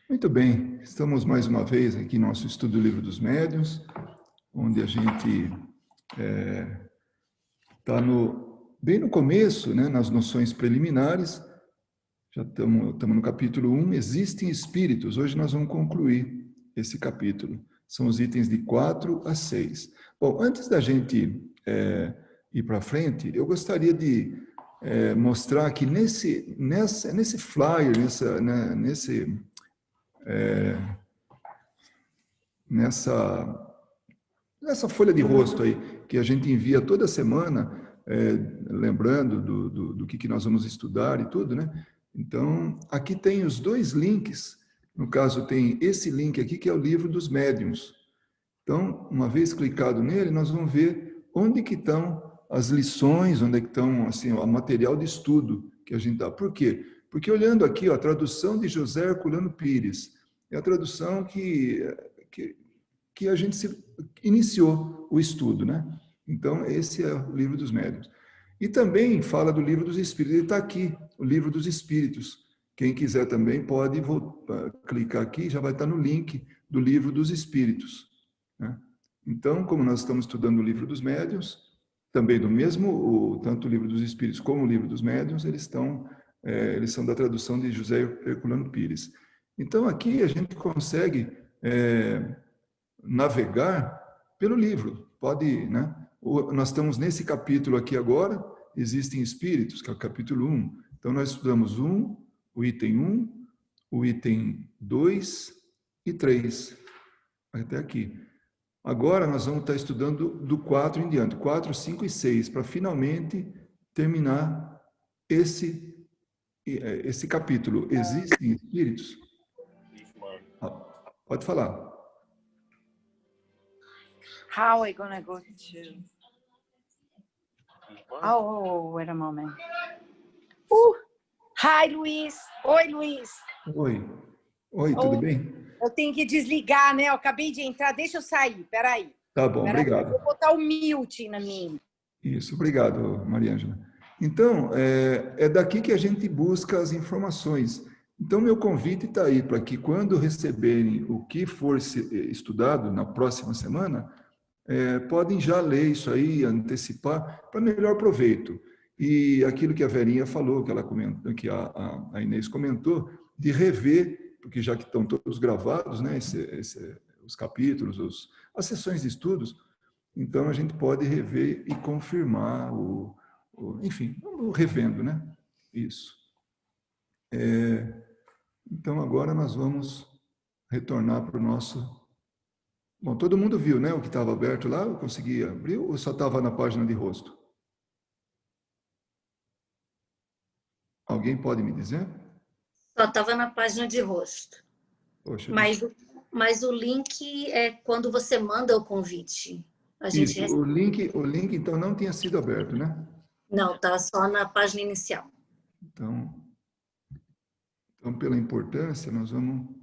Muito bem, estamos mais uma vez aqui no nosso estudo do Livro dos Médiuns, onde a gente está bem no começo, né, nas noções preliminares. Já estamos no capítulo 1, Existem Espíritos. Hoje nós vamos concluir esse capítulo. São os itens de 4 a 6. Bom, antes da gente ir para frente, eu gostaria de mostrar que nesse flyer, nessa folha de rosto aí, que a gente envia toda semana, lembrando do que nós vamos estudar e tudo, né? Então, aqui tem os dois links. No caso, tem esse link aqui, que é o Livro dos Médiuns. Então, uma vez clicado nele, nós vamos ver onde que estão as lições, onde é que estão, assim, o material de estudo que a gente dá. Por quê? Porque olhando aqui, ó, a tradução de José Herculano Pires, é a tradução que a gente iniciou o estudo, né? Então, esse é o Livro dos Médiuns. E também fala do Livro dos Espíritos. Ele está aqui, o Livro dos Espíritos. Quem quiser também pode clicar aqui, já vai estar no link do Livro dos Espíritos, né? Então, como nós estamos estudando o Livro dos Médiuns, também do mesmo, tanto o Livro dos Espíritos como o Livro dos Médiuns, eles são da tradução de José Herculano Pires. Então, aqui a gente consegue navegar pelo livro. Pode, né? Nós estamos nesse capítulo aqui agora, Existem Espíritos, que é o capítulo 1. Então, nós estudamos o item 1, o item 2 e 3, até aqui. Agora, nós vamos estar estudando do 4 em diante, 4, 5 e 6, para finalmente terminar esse capítulo. Existem Espíritos? Pode falar. How are we gonna go to? Oh, wait a moment. Hi, Luiz. Oi, Luiz. Oi, tudo bem? Eu tenho que desligar, né? Eu acabei de entrar. Deixa eu sair. Peraí. Tá bom, obrigado. Vou botar o mute na minha. Isso, obrigado, Maria Ângela. Então, é daqui que a gente busca as informações. Então, meu convite está aí para que, quando receberem o que for estudado na próxima semana, podem já ler isso aí, antecipar, para melhor proveito. E aquilo que a Verinha falou, que ela comentou, que a Inês comentou, de rever, porque já que estão todos gravados, né, os capítulos, as sessões de estudos, então a gente pode rever e confirmar, enfim, vamos revendo, né? Isso. Então agora nós vamos retornar para o nosso... Bom, todo mundo viu, né, o que estava aberto lá? Eu consegui abrir ou só estava na página de rosto? Alguém pode me dizer? Só estava na página de rosto. Poxa, mas o link é quando você manda o convite. A gente isso, o link então não tinha sido aberto, né? Não, está só na página inicial. Então, pela importância, nós vamos...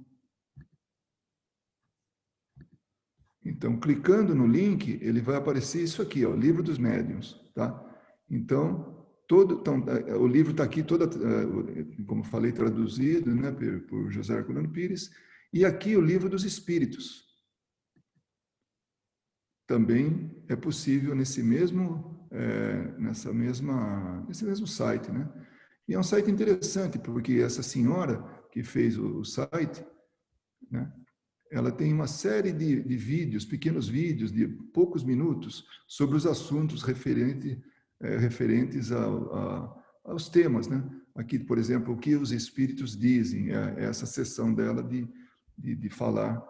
Então, clicando no link, ele vai aparecer isso aqui, ó, Livro dos Médiuns, tá? Então, o livro está aqui, como falei, traduzido, né, por José Herculano Pires, e aqui o Livro dos Espíritos. Também é possível nesse mesmo site, né? E é um site interessante, porque essa senhora que fez o site, né, ela tem uma série de vídeos, pequenos vídeos de poucos minutos, sobre os assuntos referentes aos temas, né? Aqui, por exemplo, o que os espíritos dizem, essa sessão dela de falar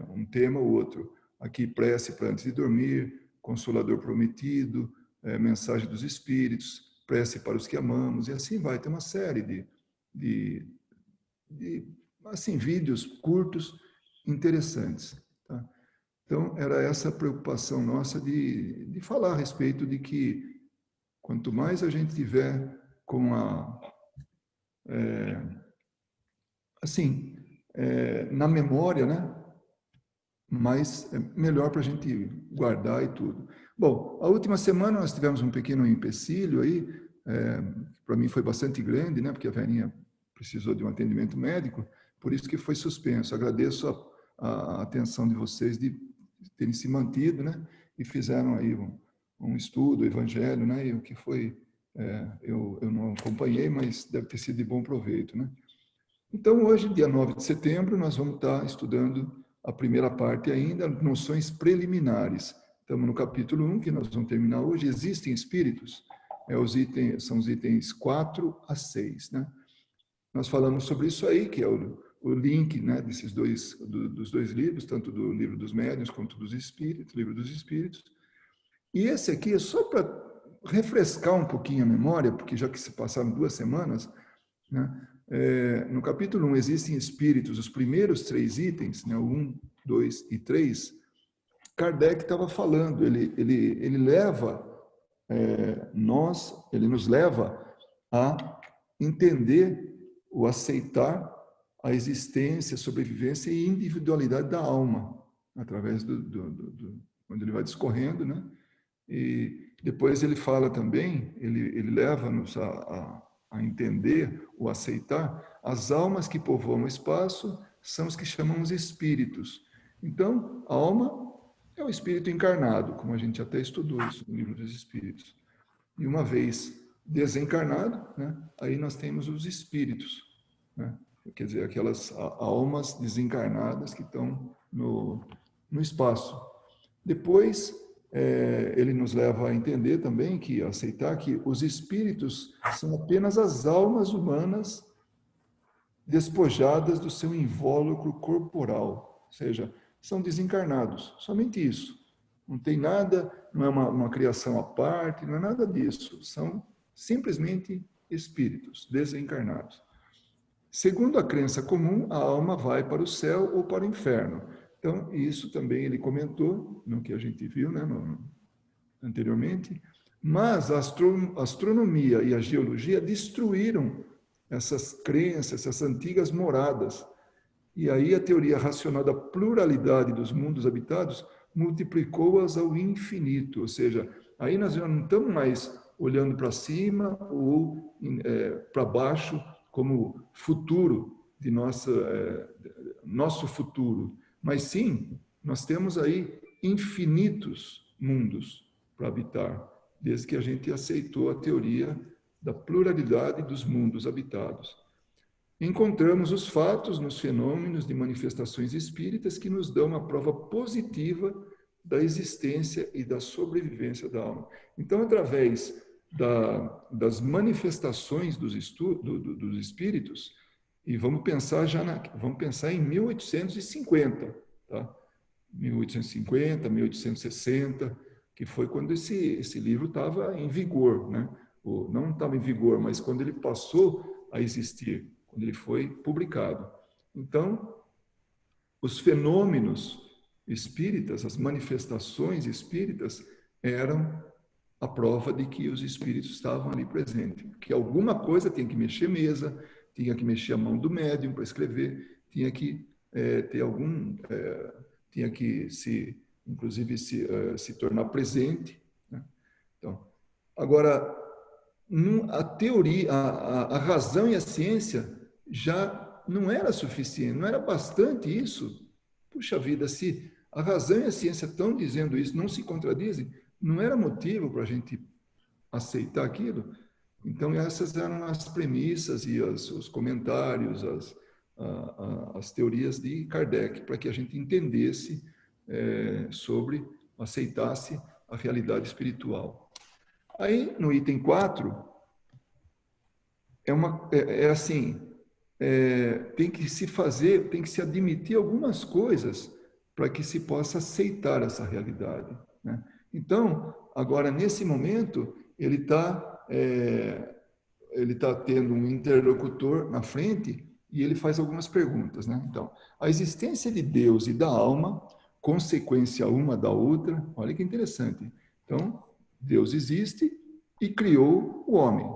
um tema ou outro. Aqui, prece para antes de dormir, consolador prometido, mensagem dos espíritos, prece para os que amamos, e assim vai. Tem uma série de assim, vídeos curtos, interessantes. Tá? Então, era essa a preocupação nossa de falar a respeito de que quanto mais a gente tiver com na memória, né? Mas é melhor para a gente guardar e tudo. Bom, a última semana nós tivemos um pequeno empecilho aí, para mim foi bastante grande, né? Porque a velhinha precisou de um atendimento médico, Por isso que foi suspenso. Agradeço a atenção de vocês de terem se mantido, né? E fizeram aí um estudo, o Evangelho, né? E o que foi, eu não acompanhei, mas deve ter sido de bom proveito, né? Então, hoje, dia 9 de setembro, nós vamos estar estudando a primeira parte ainda, noções preliminares. Estamos no capítulo 1, que nós vamos terminar hoje. Existem espíritos? São os itens 4 a 6, né? Nós falamos sobre isso aí, que é o link, né, dos dois livros, tanto do livro dos médiuns quanto dos espíritos, livro dos espíritos. E esse aqui é só para refrescar um pouquinho a memória, porque já que se passaram 2 semanas, né, no capítulo 1 existem espíritos, os primeiros 3 itens, né, o 1, 2 e 3, Kardec estava falando, ele leva ele nos leva a entender ou aceitar a existência, sobrevivência e individualidade da alma, através quando ele vai discorrendo, né? E depois ele fala também, ele leva-nos a entender ou aceitar as almas que povoam o espaço são os que chamamos espíritos. Então, a alma é o espírito encarnado, como a gente até estudou isso no livro dos espíritos. E uma vez desencarnado, né, aí nós temos os espíritos, né? Quer dizer, aquelas almas desencarnadas que estão no espaço. Depois, ele nos leva a entender também, aceitar que os espíritos são apenas as almas humanas despojadas do seu invólucro corporal, ou seja, são desencarnados, somente isso. Não tem nada, não é uma criação à parte, não é nada disso, são simplesmente espíritos desencarnados. Segundo a crença comum, a alma vai para o céu ou para o inferno. Então, isso também ele comentou, no que a gente viu, né, anteriormente, mas a astronomia e a geologia destruíram essas crenças, essas antigas moradas. E aí a teoria racional da pluralidade dos mundos habitados multiplicou-as ao infinito, ou seja, aí nós já não estamos mais olhando para cima ou para baixo como futuro de nosso futuro, mas sim, nós temos aí infinitos mundos para habitar, desde que a gente aceitou a teoria da pluralidade dos mundos habitados. Encontramos os fatos nos fenômenos de manifestações espíritas que nos dão uma prova positiva da existência e da sobrevivência da alma. Então, através das manifestações dos espíritos, e vamos pensar em 1850, tá? 1850, 1860, que foi quando esse livro estava em vigor, né? Não estava em vigor, mas quando ele passou a existir, quando ele foi publicado. Então, os fenômenos espíritas, as manifestações espíritas, eram a prova de que os espíritos estavam ali presentes. Que alguma coisa tinha que mexer mesa, tinha que mexer a mão do médium para escrever, tinha que tinha que inclusive se tornar presente, né? Então, agora, a teoria, a razão e a ciência já não era suficiente, não era bastante isso. Puxa vida, se a razão e a ciência estão dizendo isso, não se contradizem, não era motivo para a gente aceitar aquilo. Então, essas eram as premissas e os comentários, as teorias de Kardec, para que a gente entendesse aceitasse a realidade espiritual. Aí, no item 4, tem que se admitir algumas coisas para que se possa aceitar essa realidade, né? Então, agora, nesse momento, ele está tendo um interlocutor na frente e ele faz algumas perguntas, né? Então, a existência de Deus e da alma, consequência uma da outra, olha que interessante. Então, Deus existe e criou o homem,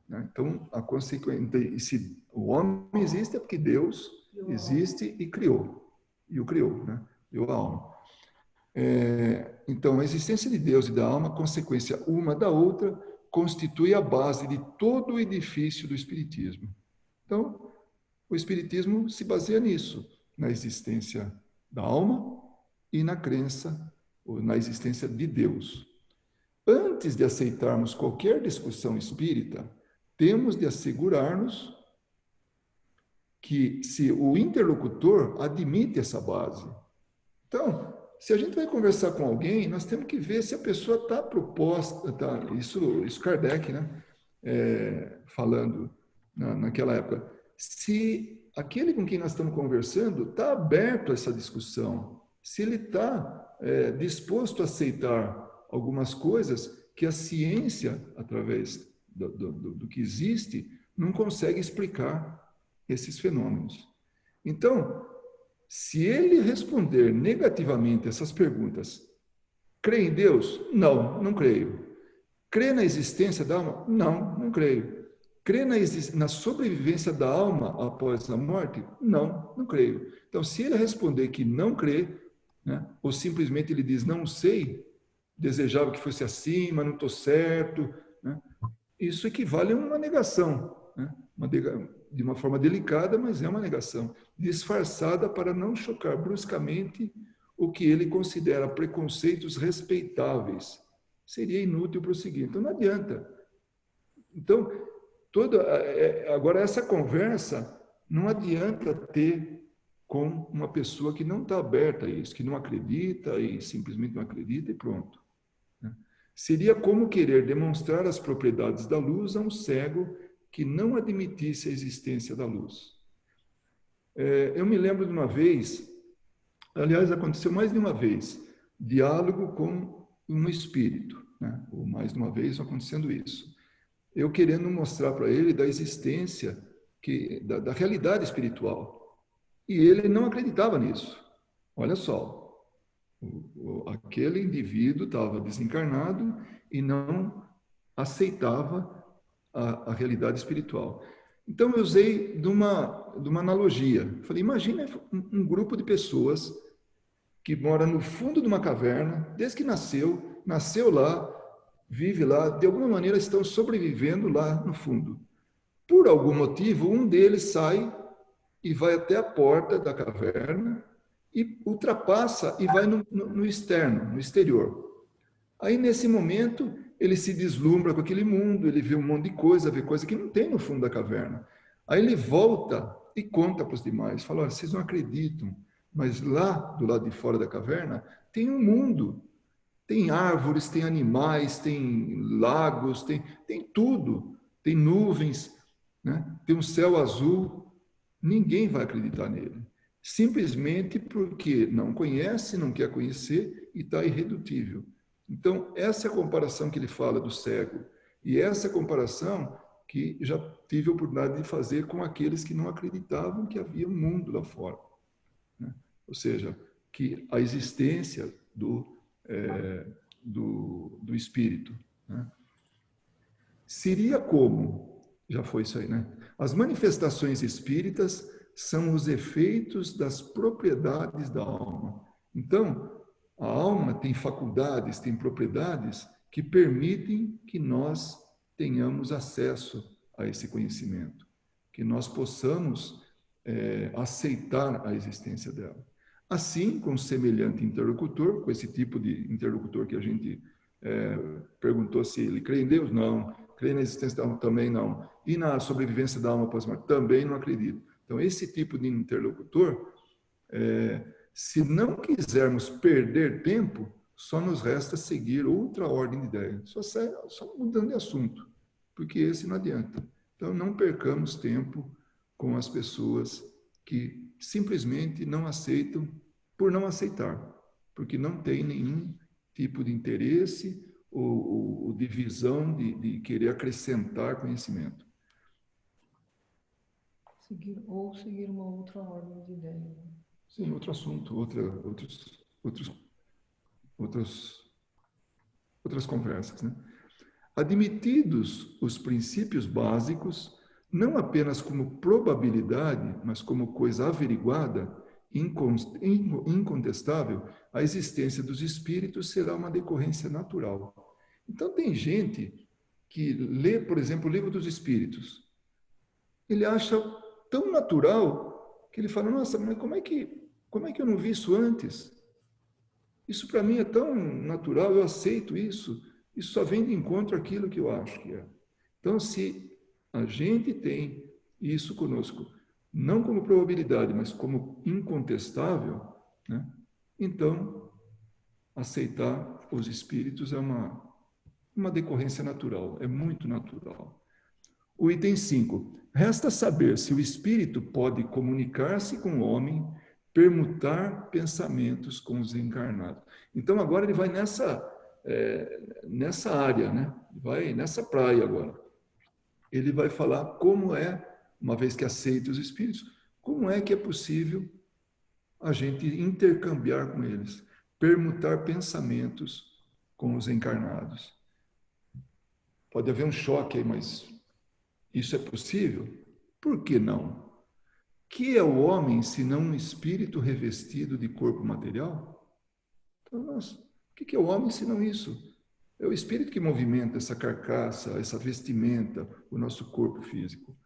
né? Então, a consequência, se o homem existe é porque Deus existe e o criou, né? Criou a alma. Então, a existência de Deus e da alma, consequência uma da outra, constitui a base de todo o edifício do Espiritismo. Então, O Espiritismo se baseia nisso, na existência da alma e na crença, ou na existência de Deus. Antes de aceitarmos qualquer discussão espírita, temos de assegurar-nos que se o interlocutor admite essa base. Então, se a gente vai conversar com alguém, nós temos que ver se a pessoa está proposta, isso Kardec, né, falando naquela época, se aquele com quem nós estamos conversando está aberto a essa discussão, se ele está disposto a aceitar algumas coisas que a ciência, através do que existe, não consegue explicar esses fenômenos. Então, se ele responder negativamente essas perguntas, crê em Deus? Não, não creio. Crê na existência da alma? Não, não creio. Crê na sobrevivência da alma após a morte? Não, não creio. Então, se ele responder que não crê, né, ou simplesmente ele diz não sei, desejava que fosse assim, mas não estou certo, né, isso equivale a uma negação, né, de uma forma delicada, mas é uma negação, disfarçada para não chocar bruscamente o que ele considera preconceitos respeitáveis. Seria inútil prosseguir. Então, não adianta. Então, agora, essa conversa não adianta ter com uma pessoa que não está aberta a isso, que não acredita e simplesmente não acredita e pronto. Seria como querer demonstrar as propriedades da luz a um cego que não admitisse a existência da luz. Eu me lembro de uma vez, aliás, aconteceu mais de uma vez, diálogo com um espírito, né? Ou mais de uma vez acontecendo isso. Eu querendo mostrar para ele da existência, da realidade espiritual. E ele não acreditava nisso. Olha só, aquele indivíduo estava desencarnado e não aceitava a realidade espiritual. Então, eu usei de uma analogia. Falei, imagina um grupo de pessoas que mora no fundo de uma caverna, desde que nasceu lá, vive lá, de alguma maneira estão sobrevivendo lá no fundo. Por algum motivo, um deles sai e vai até a porta da caverna e ultrapassa e vai no externo, no exterior. Aí, nesse momento, ele se deslumbra com aquele mundo, ele vê um monte de coisa, vê coisa que não tem no fundo da caverna. Aí ele volta e conta para os demais, fala, olha, vocês não acreditam, mas lá, do lado de fora da caverna, tem um mundo. Tem árvores, tem animais, tem lagos, tem tudo. Tem nuvens, né? Tem um céu azul. Ninguém vai acreditar nele. Simplesmente porque não conhece, não quer conhecer e está irredutível. Então, essa é a comparação que ele fala do cego. E essa é a comparação que já tive a oportunidade de fazer com aqueles que não acreditavam que havia um mundo lá fora, né? Ou seja, que a existência do espírito, né? Seria como, já foi isso aí, né? As manifestações espíritas são os efeitos das propriedades da alma. Então, a alma tem faculdades, tem propriedades que permitem que nós tenhamos acesso a esse conhecimento, que nós possamos aceitar a existência dela. Assim, com semelhante interlocutor, com esse tipo de interlocutor que a gente perguntou se ele crê em Deus, não. Crê na existência da alma, também não. E na sobrevivência da alma pós-morte, também não acredito. Então, esse tipo de interlocutor, se não quisermos perder tempo, só nos resta seguir outra ordem de ideia. Só mudando de assunto, porque esse não adianta. Então, não percamos tempo com as pessoas que simplesmente não aceitam por não aceitar, porque não tem nenhum tipo de interesse ou de visão de querer acrescentar conhecimento. Seguir uma outra ordem de ideia. Sim, outro assunto, outras conversas, né? Admitidos os princípios básicos, não apenas como probabilidade, mas como coisa averiguada, incontestável, a existência dos espíritos será uma decorrência natural. Então, tem gente que lê, por exemplo, o Livro dos Espíritos. Ele acha tão natural que ele fala, nossa, mas como é que eu não vi isso antes? Isso para mim é tão natural, eu aceito isso. Isso só vem de encontro àquilo que eu acho que é. Então, se a gente tem isso conosco, não como probabilidade, mas como incontestável, né? Então, aceitar os espíritos é uma decorrência natural, é muito natural. O item 5. Resta saber se o espírito pode comunicar-se com o homem, permutar pensamentos com os encarnados. Então, agora ele vai nessa área, né? Vai nessa praia agora. Ele vai falar como é, uma vez que aceita os espíritos, como é que é possível a gente intercambiar com eles, permutar pensamentos com os encarnados. Pode haver um choque aí, mas isso é possível? Por que não? Que é o homem, senão um espírito revestido de corpo material? Então, nossa, o que é o homem, senão isso? É o espírito que movimenta essa carcaça, essa vestimenta, o nosso corpo físico.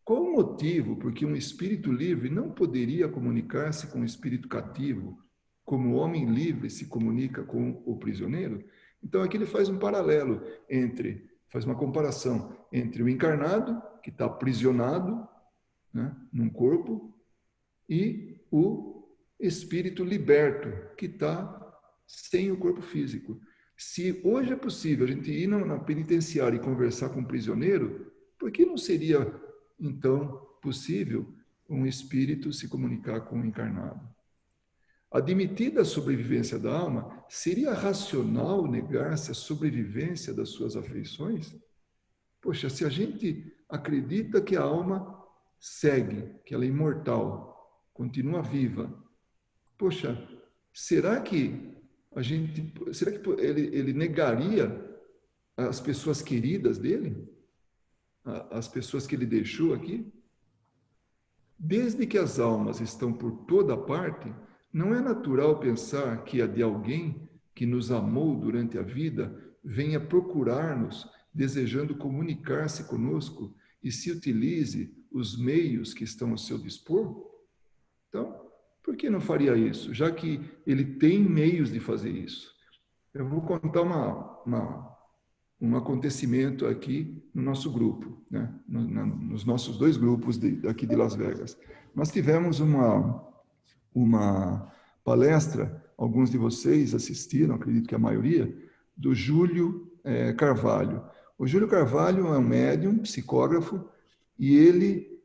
Qual o motivo por que um espírito livre não poderia comunicar-se com um espírito cativo, como o homem livre se comunica com o prisioneiro? Então, aqui ele faz um paralelo faz uma comparação entre o encarnado, que está aprisionado, né, num corpo, e o espírito liberto, que está sem o corpo físico. Se hoje é possível a gente ir na penitenciária e conversar com um prisioneiro, por que não seria, então, possível um espírito se comunicar com o encarnado? Admitida a sobrevivência da alma, seria racional negar-se a sobrevivência das suas afeições? Poxa, se a gente acredita que a alma segue, que ela é imortal, continua viva, poxa, será que ele negaria as pessoas queridas dele? As pessoas que ele deixou aqui? Desde que as almas estão por toda parte, não é natural pensar que a de alguém que nos amou durante a vida venha procurar-nos, desejando comunicar-se conosco e se utilize os meios que estão ao seu dispor? Então, por que não faria isso, já que ele tem meios de fazer isso? Eu vou contar um acontecimento aqui no nosso grupo, né? Nos nossos 2 grupos aqui de Las Vegas. Nós tivemos uma palestra, alguns de vocês assistiram, acredito que a maioria, do Júlio Carvalho. O Júlio Carvalho é um médium, psicógrafo, e ele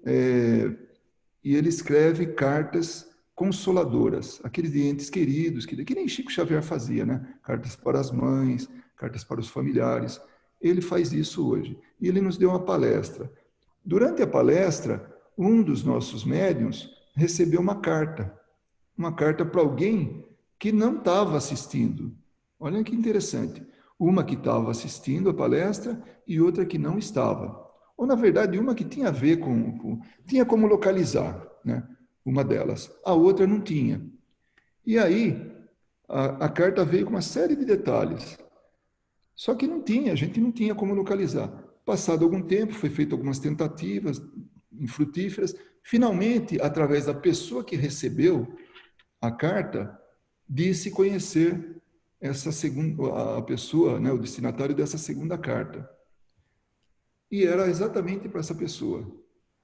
escreve cartas consoladoras, aqueles de entes queridos, que nem Chico Xavier fazia, né? Cartas para as mães, cartas para os familiares. Ele faz isso hoje. E ele nos deu uma palestra. Durante a palestra, um dos nossos médiuns recebeu uma carta para alguém que não estava assistindo. Olha que interessante. Uma que estava assistindo a palestra e outra que não estava. Ou, na verdade, uma que tinha a ver tinha como localizar, né? Uma delas. A outra não tinha. E aí, a carta veio com uma série de detalhes. Só que a gente não tinha como localizar. Passado algum tempo, foi feito algumas tentativas infrutíferas. Finalmente, através da pessoa que recebeu a carta, disse conhecer a pessoa, né, o destinatário dessa segunda carta. E era exatamente para essa pessoa,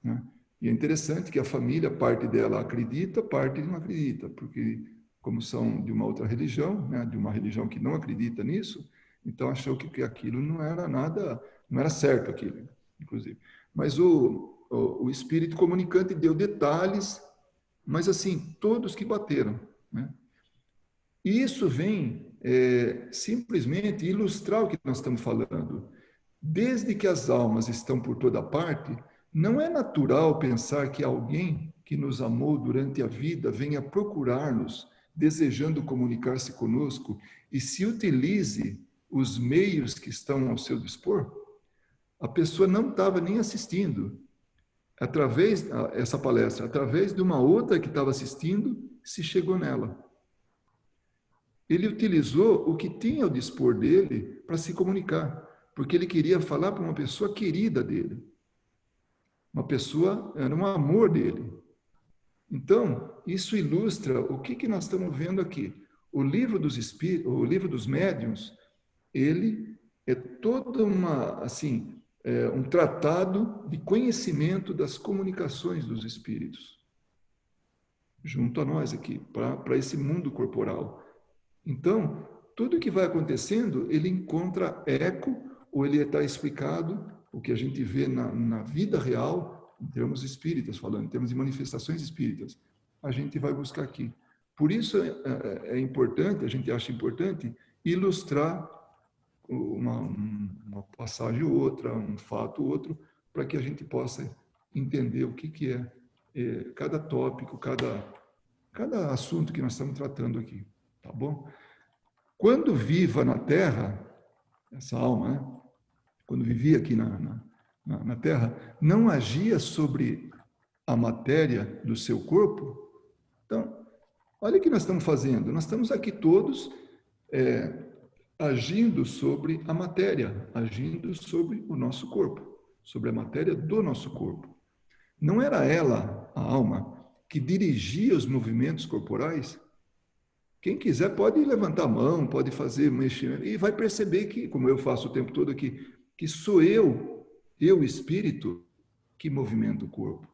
né? E é interessante que a família, parte dela acredita, parte não acredita, porque como são de uma outra religião, né, de uma religião que não acredita nisso, então achou que aquilo não era nada, não era certo aquilo, inclusive. Mas o espírito comunicante deu detalhes, mas assim, todos que bateram, né? E isso vem simplesmente ilustrar o que nós estamos falando. Desde que as almas estão por toda parte, não é natural pensar que alguém que nos amou durante a vida venha procurar-nos, desejando comunicar-se conosco e se utilize os meios que estão ao seu dispor. A pessoa não estava nem assistindo. Essa palestra, através de uma outra que estava assistindo, se chegou nela. Ele utilizou o que tinha ao dispor dele para se comunicar, porque ele queria falar para uma pessoa querida dele. uma pessoa, era um amor dele. Então, isso ilustra o que nós estamos vendo aqui. O livro dos espíritos, o livro dos médiuns, ele é toda um tratado de conhecimento das comunicações dos espíritos, junto a nós aqui, para esse mundo corporal. Então, tudo que vai acontecendo, ele encontra eco, ou ele está explicado, o que a gente vê na vida real, em termos espíritas falando, em termos de manifestações espíritas, a gente vai buscar aqui. Por isso é importante, a gente acha importante, ilustrar uma passagem ou outra, um fato ou outro, para que a gente possa entender o que é cada tópico, cada assunto que nós estamos tratando aqui, tá bom? Quando viva na Terra, essa alma, né? Quando vivia aqui na Terra, não agia sobre a matéria do seu corpo. Então, olha o que nós estamos fazendo. Nós estamos aqui todos agindo sobre a matéria, agindo sobre o nosso corpo, sobre a matéria do nosso corpo. Não era ela, a alma, que dirigia os movimentos corporais? Quem quiser pode levantar a mão, pode fazer mexer, e vai perceber que, como eu faço o tempo todo aqui, que sou eu, espírito, que movimento o corpo.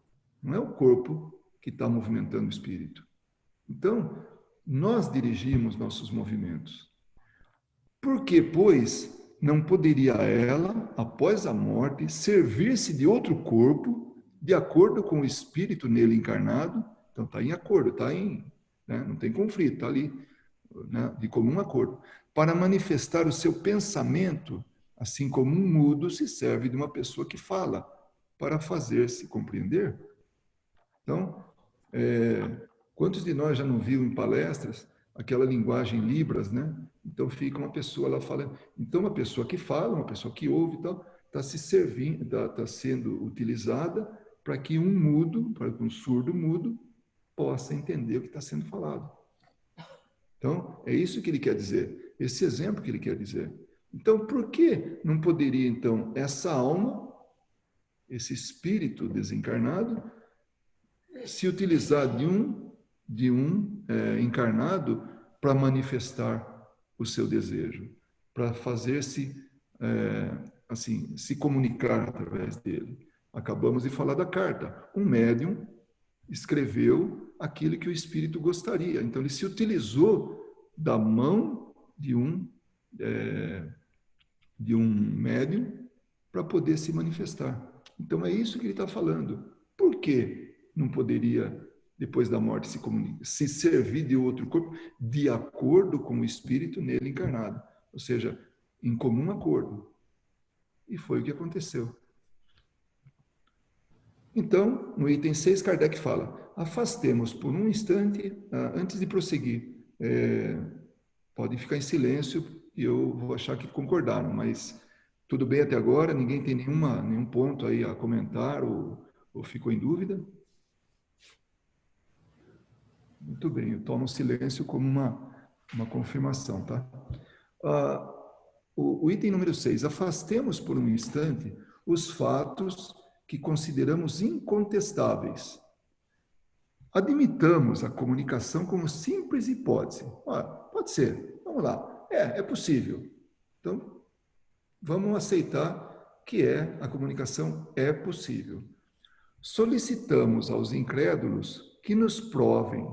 Não é o corpo que está movimentando o espírito. Então, nós dirigimos nossos movimentos. Por que, pois, não poderia ela, após a morte, servir-se de outro corpo, de acordo com o espírito nele encarnado? Então, está em acordo, não tem conflito, está ali, né, de comum acordo, para manifestar o seu pensamento, assim como um mudo se serve de uma pessoa que fala, para fazer-se compreender. Então, quantos de nós já não viu em palestras aquela linguagem Libras, né? Então fica uma pessoa lá falando. Então, uma pessoa que fala, uma pessoa que ouve e tal, está se servindo, está sendo utilizada para que um mudo, para que um surdo mudo, possa entender o que está sendo falado. Então, é isso que ele quer dizer, esse exemplo que ele quer dizer. Então, por que não poderia, então, essa alma, esse espírito desencarnado, se utilizar de um encarnado para manifestar o seu desejo, para fazer-se, se comunicar através dele? Acabamos de falar da carta. Um médium escreveu aquilo que o espírito gostaria. Então, ele se utilizou da mão de um médium para poder se manifestar. Então, é isso que ele está falando. Por que não poderia, depois da morte, se servir de outro corpo de acordo com o espírito nele encarnado? Ou seja, em comum acordo. E foi o que aconteceu. Então, no item 6, Kardec fala: afastemos por um instante, antes de prosseguir. Podem ficar em silêncio e eu vou achar que concordaram, mas tudo bem até agora? Ninguém tem nenhum ponto aí a comentar ou ficou em dúvida? Muito bem, eu tomo o silêncio como uma confirmação, tá? O item número 6, afastemos por um instante os fatos que consideramos incontestáveis. Admitamos a comunicação como simples hipótese. Pode ser, vamos lá, é possível. Então, vamos aceitar que a comunicação é possível. Solicitamos aos incrédulos que nos provem.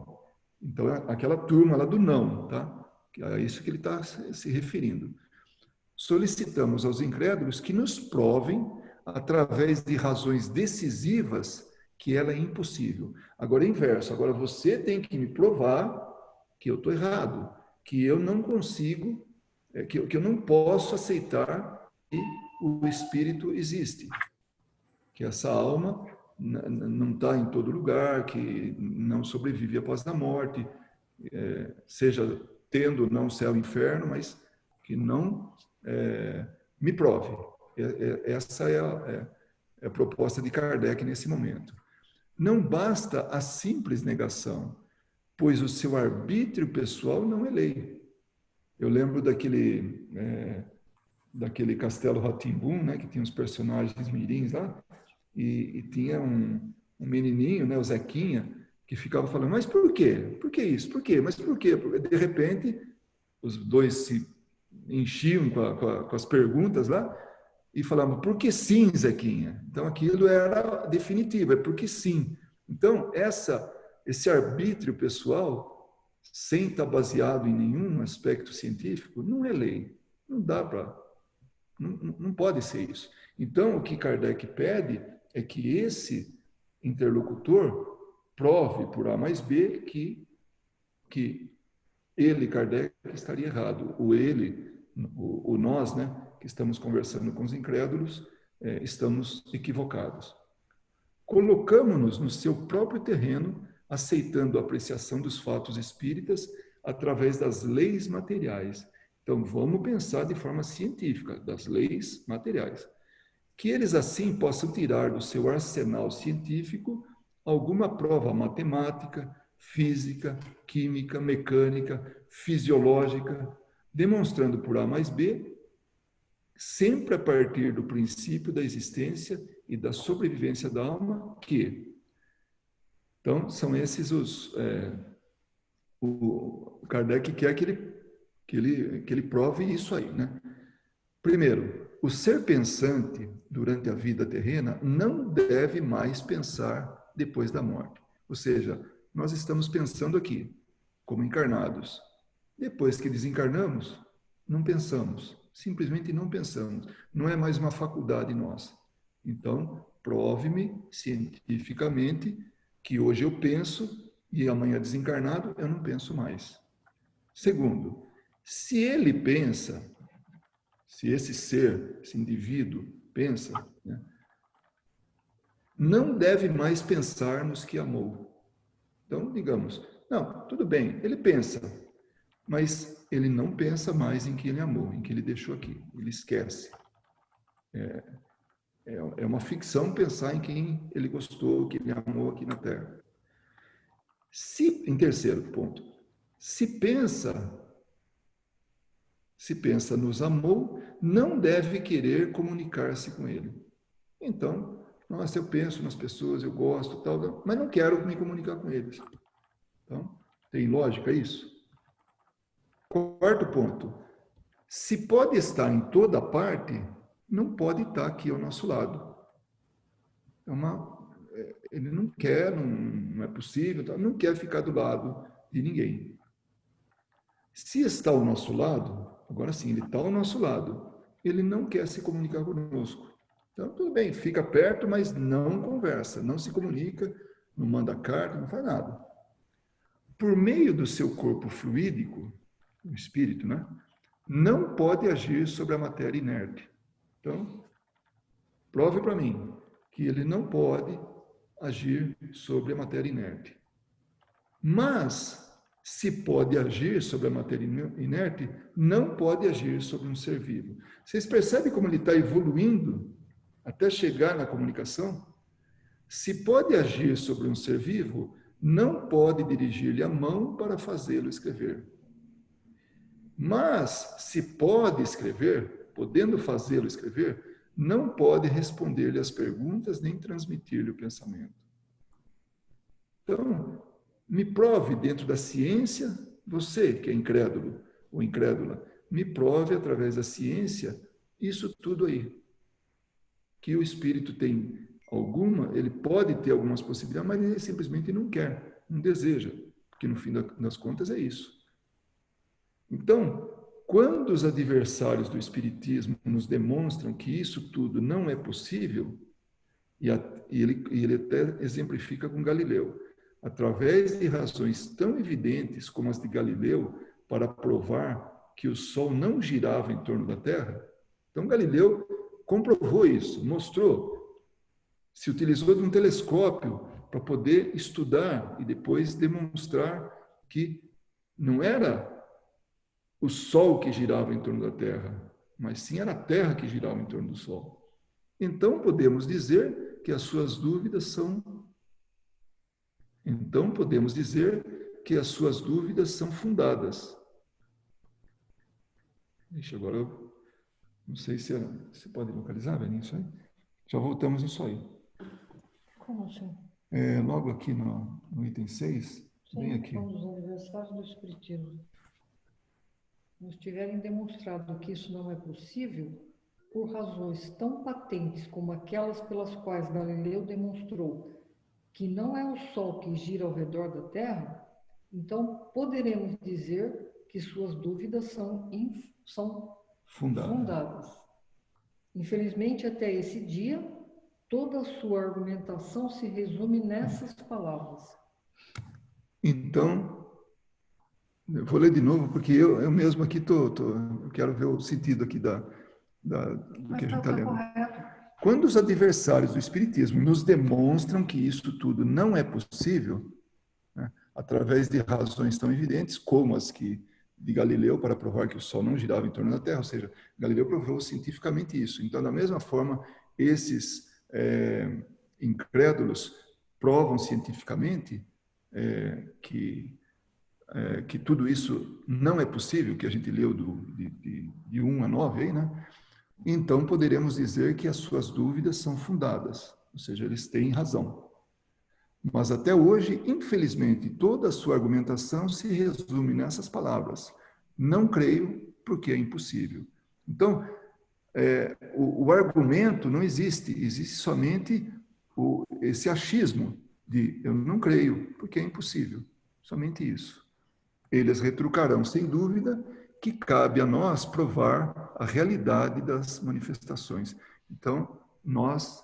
Então, aquela turma lá do não, tá? É isso que ele está se referindo. Solicitamos aos incrédulos que nos provem, através de razões decisivas, que ela é impossível. Agora é inverso. Agora você tem que me provar que eu estou errado, que eu não consigo, que eu não posso aceitar que o espírito existe, que essa alma não está em todo lugar, que não sobrevive após a morte, seja tendo não céu e inferno, mas que não me prove. Essa é a proposta de Kardec nesse momento. Não basta a simples negação, pois o seu arbítrio pessoal não é lei. Eu lembro daquele Castelo Rá-Tim-Bum, né, que tinha os personagens mirins lá, e tinha um menininho, né, o Zequinha, que ficava falando, mas por quê? Por que isso? Por quê? Mas por quê? De repente, os dois se enchiam com as perguntas lá e falavam, por que sim, Zequinha? Então, aquilo era definitivo, é porque sim. Então, esse arbítrio pessoal, sem estar baseado em nenhum aspecto científico, não é lei. Não dá para... Não pode ser isso. Então, o que Kardec pede é que esse interlocutor prove por A mais B que ele, Kardec, estaria errado. O ele, o nós, né, que estamos conversando com os incrédulos, estamos equivocados. Colocamos-nos no seu próprio terreno, aceitando a apreciação dos fatos espíritas através das leis materiais. Então, vamos pensar de forma científica, das leis materiais. Que eles, assim, possam tirar do seu arsenal científico alguma prova matemática, física, química, mecânica, fisiológica, demonstrando por A mais B, sempre a partir do princípio da existência e da sobrevivência da alma, que... Então, são esses o Kardec quer que ele prove isso aí, né? Primeiro, o ser pensante durante a vida terrena não deve mais pensar depois da morte. Ou seja, nós estamos pensando aqui, como encarnados. Depois que desencarnamos, não pensamos. Simplesmente não pensamos. Não é mais uma faculdade nossa. Então, prove-me cientificamente que hoje eu penso e amanhã desencarnado eu não penso mais. Segundo, se ele pensa, se esse ser, esse indivíduo pensa, né, não deve mais pensar nos que amou. Então, digamos, não, tudo bem, ele pensa, mas ele não pensa mais em que ele amou, em que ele deixou aqui, ele esquece. É uma ficção pensar em quem ele gostou, que ele amou aqui na Terra. Em terceiro ponto, se pensa nos amou, não deve querer comunicar-se com ele. Então, nossa, eu penso nas pessoas, eu gosto, tal, mas não quero me comunicar com eles. Então, tem lógica isso? Quarto ponto, se pode estar em toda parte, não pode estar aqui ao nosso lado. Ele não quer, não é possível, não quer ficar do lado de ninguém. Se está ao nosso lado, agora sim, ele está ao nosso lado, ele não quer se comunicar conosco. Então, tudo bem, fica perto, mas não conversa, não se comunica, não manda carta, não faz nada. Por meio do seu corpo fluídico, o espírito, né, não pode agir sobre a matéria inerte. Então, prove para mim que ele não pode agir sobre a matéria inerte. Mas, se pode agir sobre a matéria inerte, não pode agir sobre um ser vivo. Vocês percebem como ele está evoluindo até chegar na comunicação? Se pode agir sobre um ser vivo, não pode dirigir-lhe a mão para fazê-lo escrever. Mas, se pode escrever, podendo fazê-lo escrever, não pode responder-lhe as perguntas nem transmitir-lhe o pensamento. Então, me prove dentro da ciência, você que é incrédulo ou incrédula, me prove através da ciência isso tudo aí. Que o espírito tem ele pode ter algumas possibilidades, mas ele simplesmente não quer, não deseja, porque no fim das contas é isso. Então, quando os adversários do espiritismo nos demonstram que isso tudo não é possível, e ele até exemplifica com Galileu, através de razões tão evidentes como as de Galileu, para provar que o Sol não girava em torno da Terra. Então, Galileu comprovou isso, mostrou, se utilizou de um telescópio para poder estudar e depois demonstrar que não era o Sol que girava em torno da Terra, mas sim era a Terra que girava em torno do Sol. Então, podemos dizer que as suas dúvidas são fundadas. Ixi, agora eu não sei se pode localizar, Beninho, isso aí. Já voltamos nisso aí. Como assim? Logo aqui no item 6, bem aqui. Quando os adversários do Espiritismo nos tiverem demonstrado que isso não é possível, por razões tão patentes como aquelas pelas quais Galileu demonstrou que não é o Sol que gira ao redor da Terra, então poderemos dizer que suas dúvidas são fundadas. Infelizmente, até esse dia, toda a sua argumentação se resume nessas palavras. Então, eu vou ler de novo, porque eu mesmo aqui eu quero ver o sentido aqui do que a gente está lendo. Correto. Quando os adversários do Espiritismo nos demonstram que isso tudo não é possível, né, através de razões tão evidentes como as de Galileu para provar que o Sol não girava em torno da Terra, ou seja, Galileu provou cientificamente isso. Então, da mesma forma, esses incrédulos provam cientificamente que tudo isso não é possível, que a gente leu de 1 a 9 aí, né? Então poderemos dizer que as suas dúvidas são fundadas, ou seja, eles têm razão. Mas até hoje, infelizmente, toda a sua argumentação se resume nessas palavras: não creio porque é impossível. Então, o argumento não existe, existe somente esse achismo de eu não creio porque é impossível, somente isso. Eles retrucarão, sem dúvida, que cabe a nós provar a realidade das manifestações. Então, nós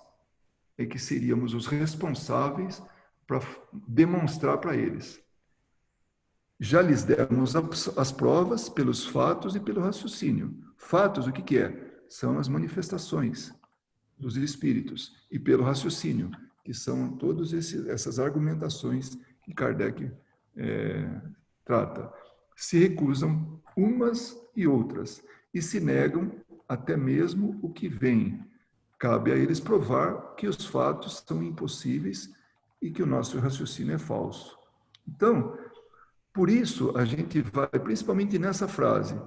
é que seríamos os responsáveis para demonstrar para eles. Já lhes demos as provas pelos fatos e pelo raciocínio. Fatos, o que é? São as manifestações dos espíritos. E pelo raciocínio, que são todas essas argumentações que Kardec trata. Se recusam umas e outras e se negam até mesmo o que vem. Cabe a eles provar que os fatos são impossíveis e que o nosso raciocínio é falso. Então, por isso, a gente vai, principalmente nessa frase,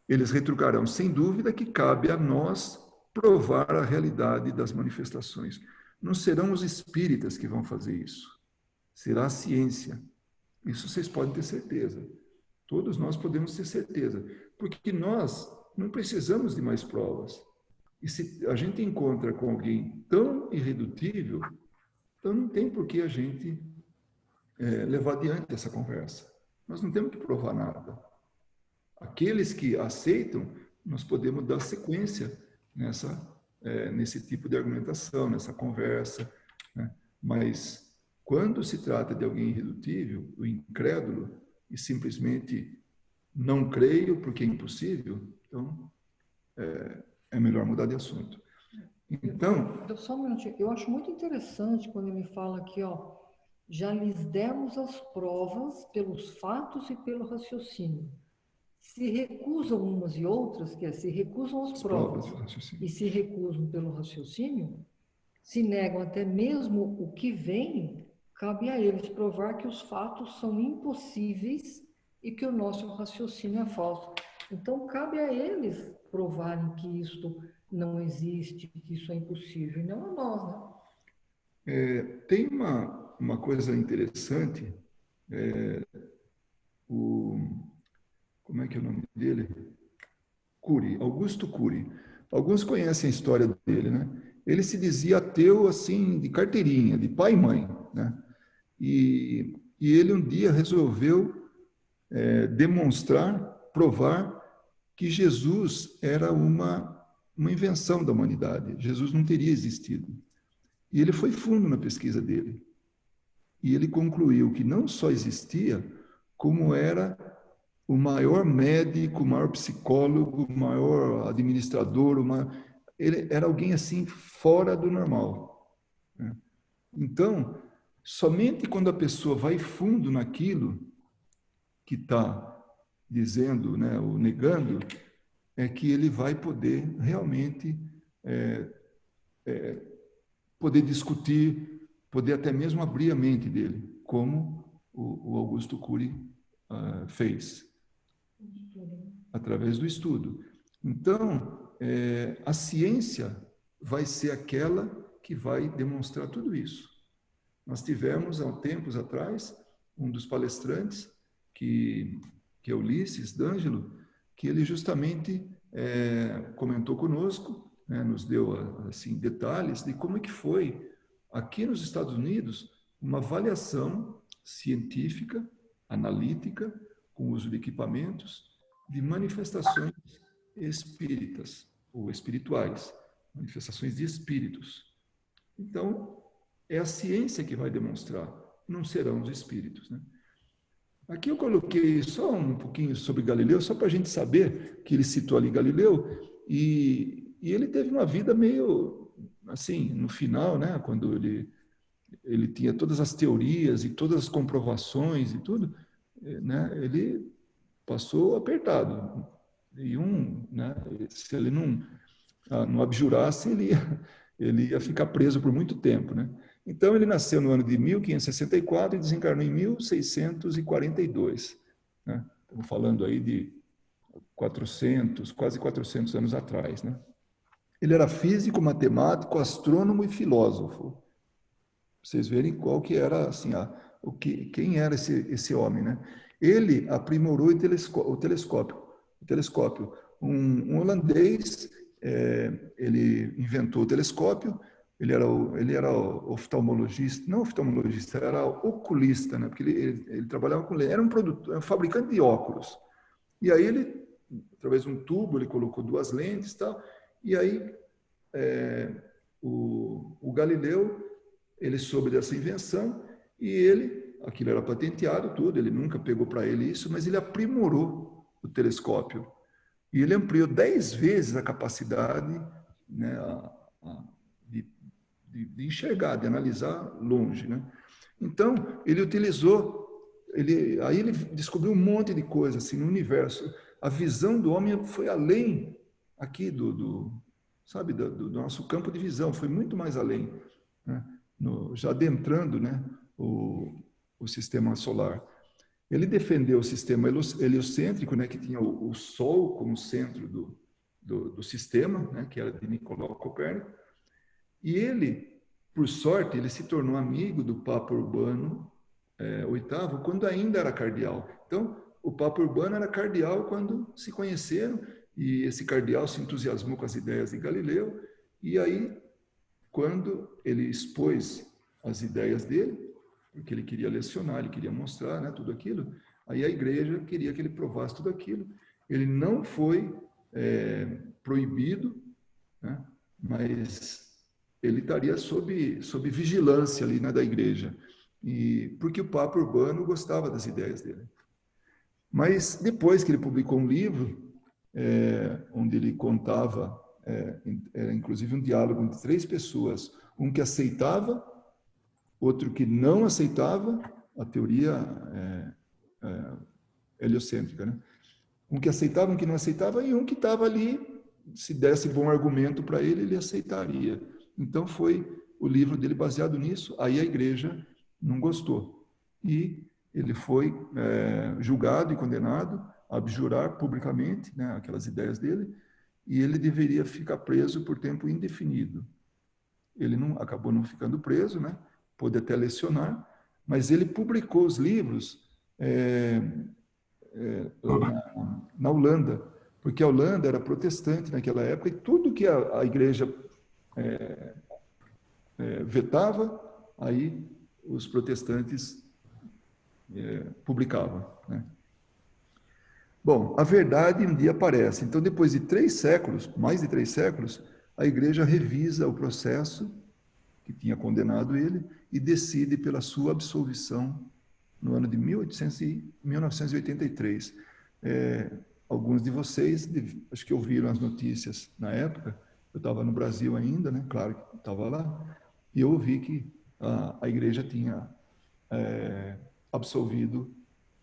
eles retrucarão, sem dúvida, que cabe a nós provar a realidade das manifestações. Não serão os espíritas que vão fazer isso. Será a ciência. Isso vocês podem ter certeza. Todos nós podemos ter certeza. Porque nós não precisamos de mais provas. E se a gente encontra com alguém tão irredutível, então não tem por que a gente levar adiante essa conversa. Nós não temos que provar nada. Aqueles que aceitam, nós podemos dar sequência nesse tipo de argumentação, nessa conversa, né? Mas quando se trata de alguém irredutível, o incrédulo, e simplesmente não creio porque é impossível, então é melhor mudar de assunto. Então, Só um minutinho. Eu acho muito interessante quando ele fala aqui, ó, já lhes demos as provas pelos fatos e pelo raciocínio. Se recusam umas e outras, que é, se recusam as provas e se recusam pelo raciocínio, se negam até mesmo o que vem, cabe a eles provar que os fatos são impossíveis e que o nosso raciocínio é falso. Então, cabe a eles provarem que isto não existe, que isso é impossível, e não a nós, né? Tem uma coisa interessante, como é que é o nome dele? Cury, Augusto Cury. Alguns conhecem a história dele, né? Ele se dizia ateu, assim, de carteirinha, de pai e mãe, né? E ele um dia resolveu demonstrar, provar que Jesus era uma invenção da humanidade. Jesus não teria existido. E ele foi fundo na pesquisa dele. E ele concluiu que não só existia, como era o maior médico, o maior psicólogo, o maior administrador, ele era alguém assim fora do normal, né? Então, somente quando a pessoa vai fundo naquilo que está dizendo, né, ou negando, é que ele vai poder realmente poder discutir, poder até mesmo abrir a mente dele, como o Augusto Cury fez, através do estudo. Então, a ciência vai ser aquela que vai demonstrar tudo isso. Nós tivemos, há tempos atrás, um dos palestrantes, que é Ulisses D'Angelo, que ele justamente comentou conosco, né, nos deu assim, detalhes de como é que foi, aqui nos Estados Unidos, uma avaliação científica, analítica, com uso de equipamentos, de manifestações espíritas, ou espirituais, manifestações de espíritos. Então, é a ciência que vai demonstrar, não serão os espíritos, né? Aqui eu coloquei só um pouquinho sobre Galileu, só para a gente saber que ele citou ali Galileu, e ele teve uma vida meio, assim, no final, né, quando ele tinha todas as teorias e todas as comprovações e tudo, né, ele passou apertado. E né, se ele não abjurasse, ele ia ficar preso por muito tempo, né? Então, ele nasceu no ano de 1564 e desencarnou em 1642. Né? Estamos falando aí de 400, quase 400 anos atrás. Né? Ele era físico, matemático, astrônomo e filósofo. Vocês verem qual que era, assim, quem era esse homem. Né? Ele aprimorou o telescópio. Um holandês, ele inventou o telescópio. Ele era oftalmologista, não oftalmologista, era oculista, né? Porque ele trabalhava com lente, era um fabricante de óculos. E aí ele, através de um tubo, ele colocou 2 lentes e tal, e aí o Galileu, ele soube dessa invenção, e aquilo era patenteado tudo, ele nunca pegou para ele isso, mas ele aprimorou o telescópio. E ele ampliou 10 vezes a capacidade, né, de enxergar, de analisar longe, né? Então, ele aí ele descobriu um monte de coisa assim no universo. A visão do homem foi além aqui sabe, do nosso campo de visão, foi muito mais além, né? Já adentrando, né, o sistema solar. Ele defendeu o sistema heliocêntrico, né, que tinha o Sol como centro do sistema, né, que era de Nicolau Copérnico. E ele, por sorte, ele se tornou amigo do Papa Urbano VIII, quando ainda era cardeal. Então, o Papa Urbano era cardeal quando se conheceram, e esse cardeal se entusiasmou com as ideias de Galileu, e aí, quando ele expôs as ideias dele, porque ele queria lecionar, ele queria mostrar, né, tudo aquilo, aí a igreja queria que ele provasse tudo aquilo. Ele não foi proibido, né, mas ele estaria sob vigilância ali, né, da igreja, porque o Papa Urbano gostava das ideias dele. Mas depois que ele publicou um livro, onde ele contava, era inclusive um diálogo entre 3 pessoas, um que aceitava, outro que não aceitava a teoria heliocêntrica, né? Um que aceitava, um que não aceitava, e um que estava ali, se desse bom argumento para ele, ele aceitaria. Então, foi o livro dele baseado nisso. Aí a igreja não gostou. E ele foi julgado e condenado a abjurar publicamente, né, aquelas ideias dele, e ele deveria ficar preso por tempo indefinido. Ele acabou não ficando preso, né, pôde até lecionar, mas ele publicou os livros na Holanda, porque a Holanda era protestante naquela época, e tudo que a igreja vetava, aí os protestantes publicavam, né? Bom, a verdade um dia aparece. Então, depois de 3 séculos, mais de 3 séculos, a igreja revisa o processo que tinha condenado ele e decide pela sua absolvição no ano de 1983. Alguns de vocês, acho que ouviram as notícias na época. Eu estava no Brasil ainda, né? Claro que estava lá, e eu ouvi que a igreja tinha absolvido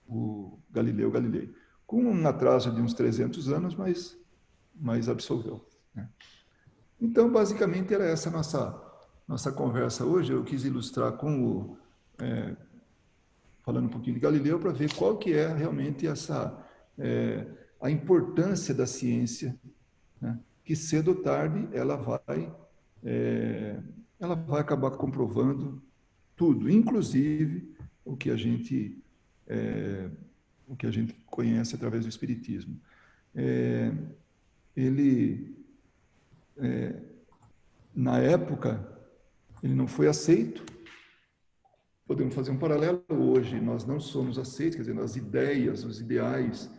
o Galileu Galilei, com um atraso de uns 300 anos, mas absolveu, né? Então, basicamente, era essa nossa conversa hoje. Eu quis ilustrar falando um pouquinho de Galileu, para ver qual que é realmente a importância da ciência, né? Que cedo ou tarde ela vai ela vai acabar comprovando tudo, inclusive o que a gente conhece através do Espiritismo. Na época, ele não foi aceito. Podemos fazer um paralelo hoje. Nós não somos aceitos, quer dizer, as ideias, os ideais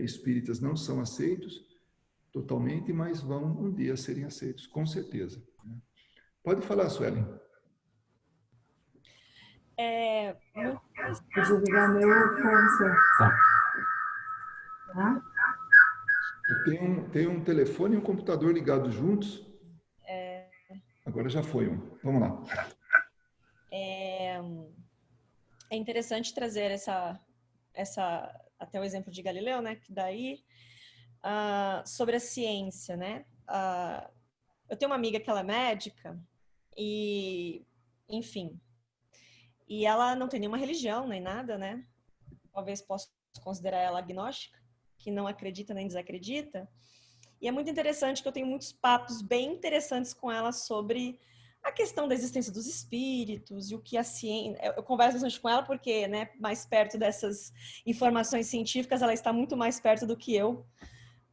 espíritas não são aceitos totalmente, mas vão um dia serem aceitos, com certeza. Pode falar, Suelen. Deixa eu ligar meu fone. Tá? Tem um telefone e um computador ligados juntos. Agora já foi um. Vamos lá. É interessante trazer até o exemplo de Galileu, né? Que daí sobre a ciência, né? Eu tenho uma amiga que ela é médica e, enfim, e ela não tem nenhuma religião nem nada, né? Talvez possa considerar ela agnóstica, que não acredita nem desacredita. E é muito interessante que eu tenho muitos papos bem interessantes com ela sobre a questão da existência dos espíritos e o que a ciência... Eu converso bastante com ela porque, né, mais perto dessas informações científicas, ela está muito mais perto do que eu,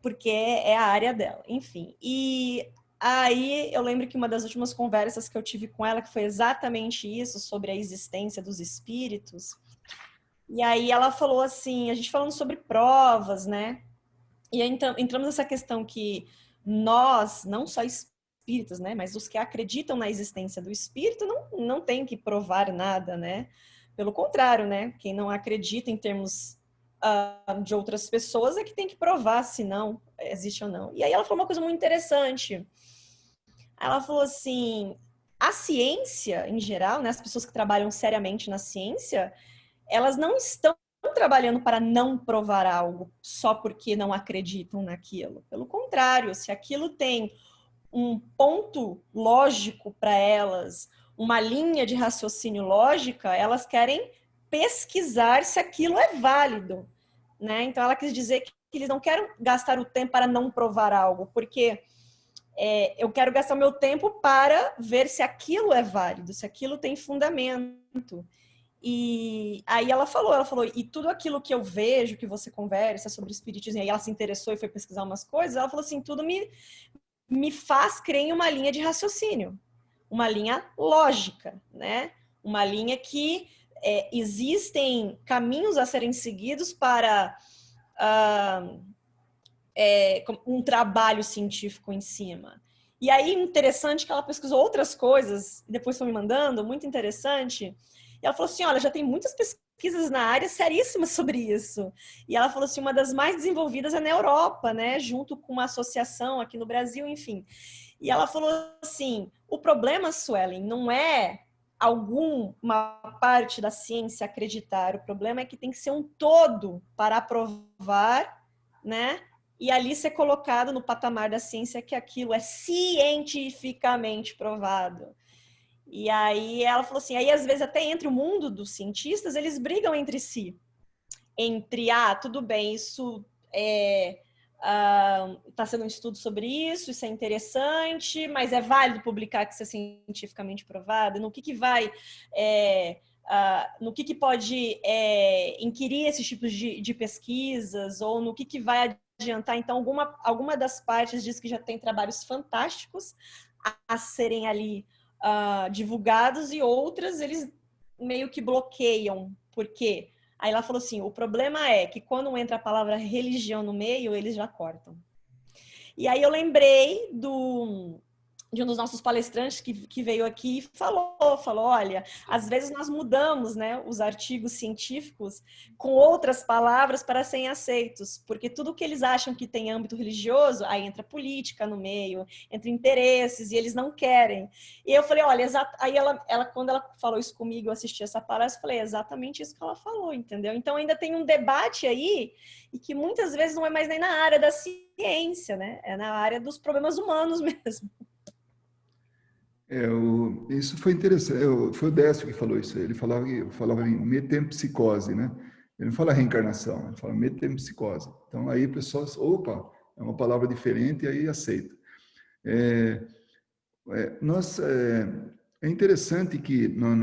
porque é a área dela, enfim. E aí eu lembro que uma das últimas conversas que eu tive com ela, que foi exatamente isso, sobre a existência dos espíritos, e aí ela falou assim, a gente falando sobre provas, né? E aí entramos nessa questão que nós, não só espíritas, né, mas os que acreditam na existência do espírito não tem que provar nada, né? Pelo contrário, né? Quem não acredita em termos de outras pessoas é que tem que provar se não existe ou não. E aí ela falou uma coisa muito interessante. Ela falou assim, a ciência, em geral, né, as pessoas que trabalham seriamente na ciência, elas não estão trabalhando para não provar algo só porque não acreditam naquilo. Pelo contrário, se aquilo tem um ponto lógico para elas, uma linha de raciocínio lógica, elas querem pesquisar se aquilo é válido, né? Então ela quis dizer que eles não querem gastar o tempo para não provar algo, porque eu quero gastar meu tempo para ver se aquilo é válido, se aquilo tem fundamento. E aí ela falou, e tudo aquilo que eu vejo, que você conversa sobre espiritismo, e aí ela se interessou e foi pesquisar umas coisas, ela falou assim, tudo me faz crer em uma linha de raciocínio, uma linha lógica, né? Uma linha que existem caminhos a serem seguidos para um trabalho científico em cima. E aí, interessante que ela pesquisou outras coisas, e depois foi me mandando, muito interessante. E ela falou assim, olha, já tem muitas pesquisas na área seríssimas sobre isso. E ela falou assim, uma das mais desenvolvidas é na Europa, né? Junto com uma associação aqui no Brasil, enfim. E ela falou assim, o problema, Suelen, não é alguma parte da ciência acreditar. O problema é que tem que ser um todo para aprovar, né? E ali ser colocado no patamar da ciência que aquilo é cientificamente provado. E aí ela falou assim, aí às vezes até entre o mundo dos cientistas, eles brigam entre si. Entre, tudo bem, isso está sendo um estudo sobre isso, isso é interessante, mas é válido publicar que isso é cientificamente provado? No que vai... no que pode inquirir esses tipos de pesquisas, ou no que vai adiantar. Então, alguma das partes diz que já tem trabalhos fantásticos a serem ali divulgados, e outras eles meio que bloqueiam. Por quê? Aí ela falou assim, o problema é que quando entra a palavra religião no meio, eles já cortam. E aí eu lembrei de um dos nossos palestrantes que veio aqui e falou, olha, às vezes nós mudamos, né, os artigos científicos com outras palavras para serem aceitos, porque tudo que eles acham que tem âmbito religioso, aí entra política no meio, entra interesses, e eles não querem. E eu falei, olha, aí ela quando ela falou isso comigo, eu assisti essa palestra, eu falei, é exatamente isso que ela falou, entendeu? Então ainda tem um debate aí, e que muitas vezes não é mais nem na área da ciência, né? É na área dos problemas humanos mesmo. Isso foi interessante. Foi o Décio que falou isso. Ele falava em metempsicose, né? Ele não fala reencarnação, ele fala metempsicose. Então, aí o pessoal, opa, é uma palavra diferente, e aí aceita. É interessante que na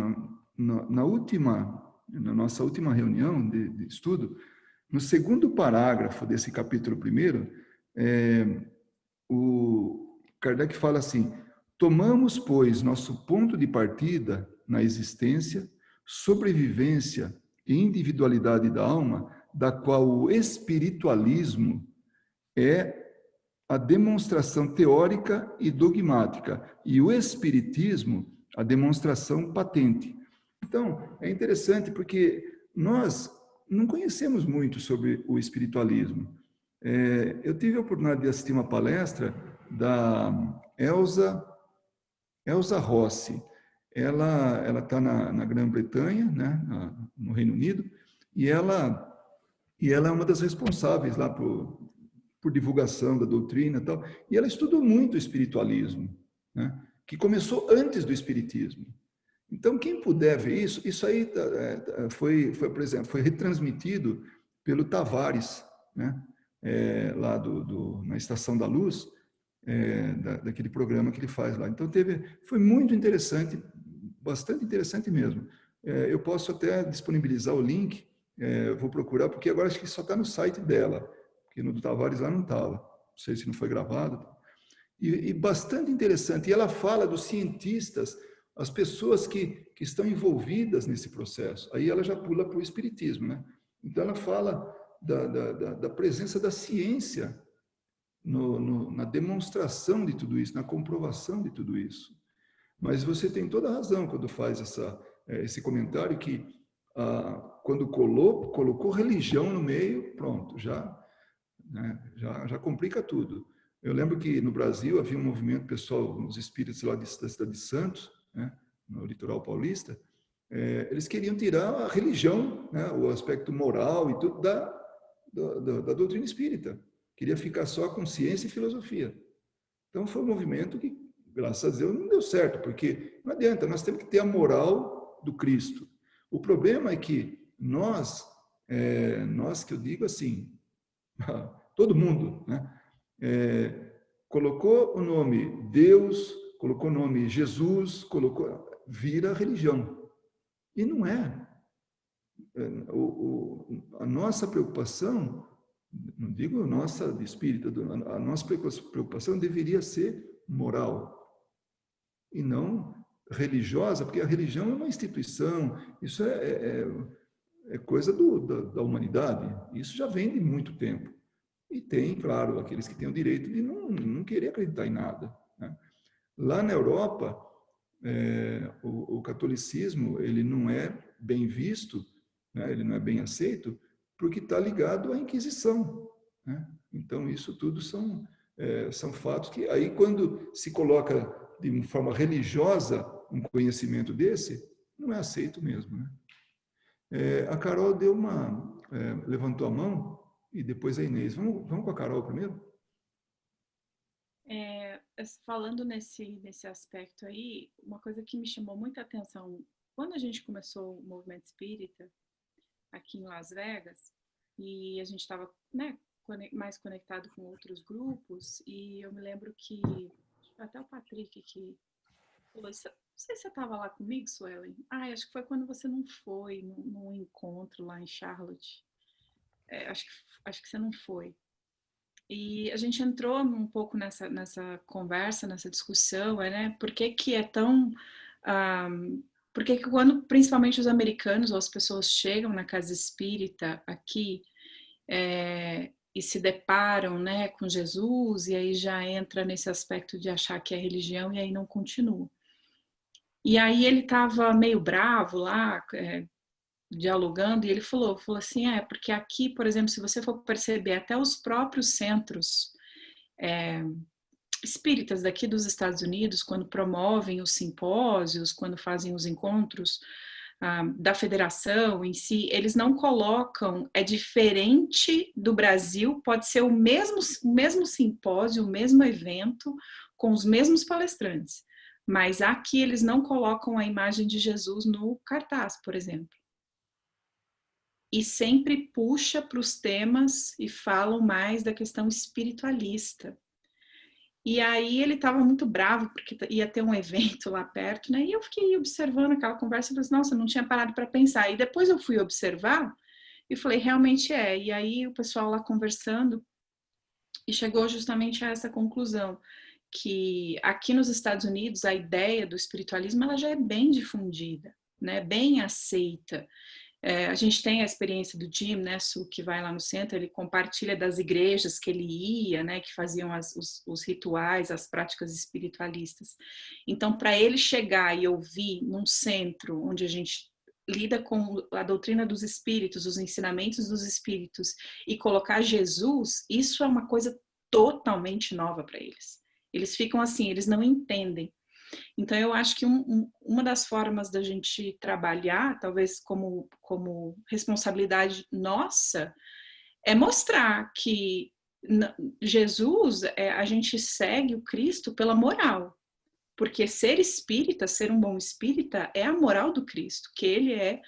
nossa última reunião de estudo, no segundo parágrafo desse capítulo 1, o Kardec fala assim: tomamos, pois, nosso ponto de partida na existência, sobrevivência e individualidade da alma, da qual o espiritualismo é a demonstração teórica e dogmática, e o espiritismo a demonstração patente. Então, é interessante porque nós não conhecemos muito sobre o espiritualismo. Eu tive a oportunidade de assistir uma palestra da Elsa Rossi. Ela está na Grã-Bretanha, né, no Reino Unido, e ela é uma das responsáveis lá por divulgação da doutrina e tal. E ela estudou muito o espiritualismo, né, que começou antes do espiritismo. Então, quem puder ver isso aí por exemplo, foi retransmitido pelo Tavares, né, lá na Estação da Luz, daquele programa que ele faz lá. Então, foi muito interessante, bastante interessante mesmo. Eu posso até disponibilizar o link, vou procurar, porque agora acho que só está no site dela, porque no do Tavares lá não estava. Não sei se não foi gravado. E bastante interessante. E ela fala dos cientistas, as pessoas que estão envolvidas nesse processo. Aí ela já pula para o espiritismo, né? Então ela fala da presença da ciência na demonstração de tudo isso, na comprovação de tudo isso. Mas você tem toda a razão quando faz esse comentário que quando colocou religião no meio, pronto, já complica tudo. Eu lembro que no Brasil havia um movimento pessoal, uns espíritos lá da cidade de Santos, né, no litoral paulista, eles queriam tirar a religião, né, o aspecto moral e tudo da doutrina espírita. Queria ficar só com ciência e filosofia. Então foi um movimento que, graças a Deus, não deu certo, porque não adianta, nós temos que ter a moral do Cristo. O problema é que nós que eu digo assim, todo mundo, né, colocou o nome Deus, colocou o nome Jesus, vira religião. E não é. A nossa preocupação, não digo nossa de espírita, a nossa preocupação deveria ser moral e não religiosa, porque a religião é uma instituição, isso é coisa da humanidade, isso já vem de muito tempo. E tem, claro, aqueles que têm o direito de não querer acreditar em nada, né? Lá na Europa, o catolicismo ele não é bem visto, né? Ele não é bem aceito, porque está ligado à Inquisição, né? Então, isso tudo são fatos que, aí, quando se coloca de forma religiosa um conhecimento desse, não é aceito mesmo, né? A Carol levantou a mão, e depois a Inês. Vamos com a Carol primeiro? Falando nesse aspecto aí, uma coisa que me chamou muita atenção, quando a gente começou o movimento espírita aqui em Las Vegas, e a gente estava, né, mais conectado com outros grupos, e eu me lembro que até o Patrick que falou, não sei se você estava lá comigo, Suelen. Acho que foi quando você não foi num encontro lá em Charlotte. Acho que você não foi. E a gente entrou um pouco nessa conversa, nessa discussão, né? Por que é tão... por que quando, principalmente os americanos ou as pessoas chegam na casa espírita aqui e se deparam, né, com Jesus, e aí já entra nesse aspecto de achar que é religião e aí não continua. E aí ele estava meio bravo lá, dialogando, e ele falou assim, porque aqui, por exemplo, se você for perceber, até os próprios centros espíritas daqui dos Estados Unidos, quando promovem os simpósios, quando fazem os encontros da federação em si, eles não colocam, é diferente do Brasil, pode ser o mesmo simpósio, o mesmo evento, com os mesmos palestrantes, mas aqui eles não colocam a imagem de Jesus no cartaz, por exemplo. E sempre puxa para os temas e falam mais da questão espiritualista. E aí ele estava muito bravo, porque ia ter um evento lá perto, né? E eu fiquei observando aquela conversa e falei assim, nossa, eu não tinha parado para pensar. E depois eu fui observar e falei, realmente é. E aí o pessoal lá conversando e chegou justamente a essa conclusão, que aqui nos Estados Unidos a ideia do espiritualismo ela já é bem difundida, né? Bem aceita. A gente tem a experiência do Jim, né, Su, que vai lá no centro, ele compartilha das igrejas que ele ia, né, que faziam os rituais, as práticas espiritualistas. Então, para ele chegar e ouvir num centro onde a gente lida com a doutrina dos espíritos, os ensinamentos dos espíritos, e colocar Jesus, isso é uma coisa totalmente nova para eles. Eles ficam assim, eles não entendem. Então, eu acho que uma das formas da gente trabalhar, talvez como responsabilidade nossa, é mostrar que Jesus, a gente segue o Cristo pela moral. Porque ser espírita, ser um bom espírita, é a moral do Cristo, que ele é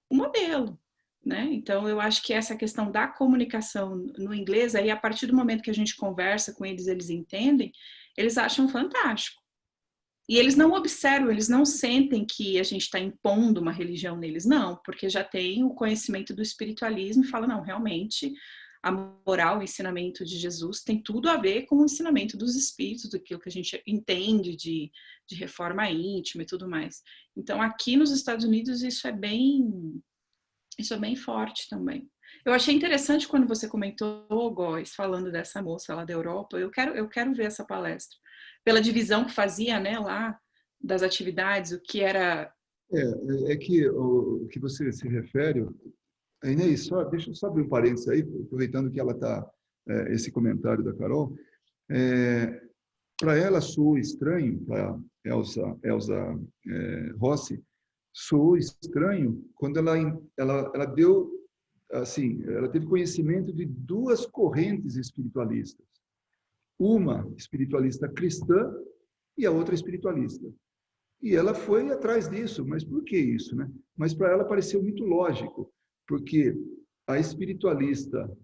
o modelo. Né? Então, eu acho que essa questão da comunicação no inglês, aí a partir do momento que a gente conversa com eles, eles entendem, eles acham fantástico. E eles não observam, eles não sentem que a gente está impondo uma religião neles, não, porque já tem o conhecimento do espiritualismo e fala, não, realmente, a moral, o ensinamento de Jesus tem tudo a ver com o ensinamento dos espíritos, daquilo que a gente entende de reforma íntima e tudo mais. Então, aqui nos Estados Unidos, isso é bem forte também. Eu achei interessante quando você comentou, Góes, falando dessa moça lá da Europa, eu quero ver essa palestra. Pela divisão que fazia, né, lá, das atividades, o que era... É que o que você se refere, Inês, deixa eu só abrir um parênteses aí, aproveitando que ela está, esse comentário da Carol, para ela soou estranho, para Elza Rossi, soou estranho quando ela deu, assim, ela teve conhecimento de duas correntes espiritualistas. Uma espiritualista cristã e a outra espiritualista. E ela foi atrás disso, mas por que isso, né? Mas para ela pareceu muito lógico, porque a espiritualista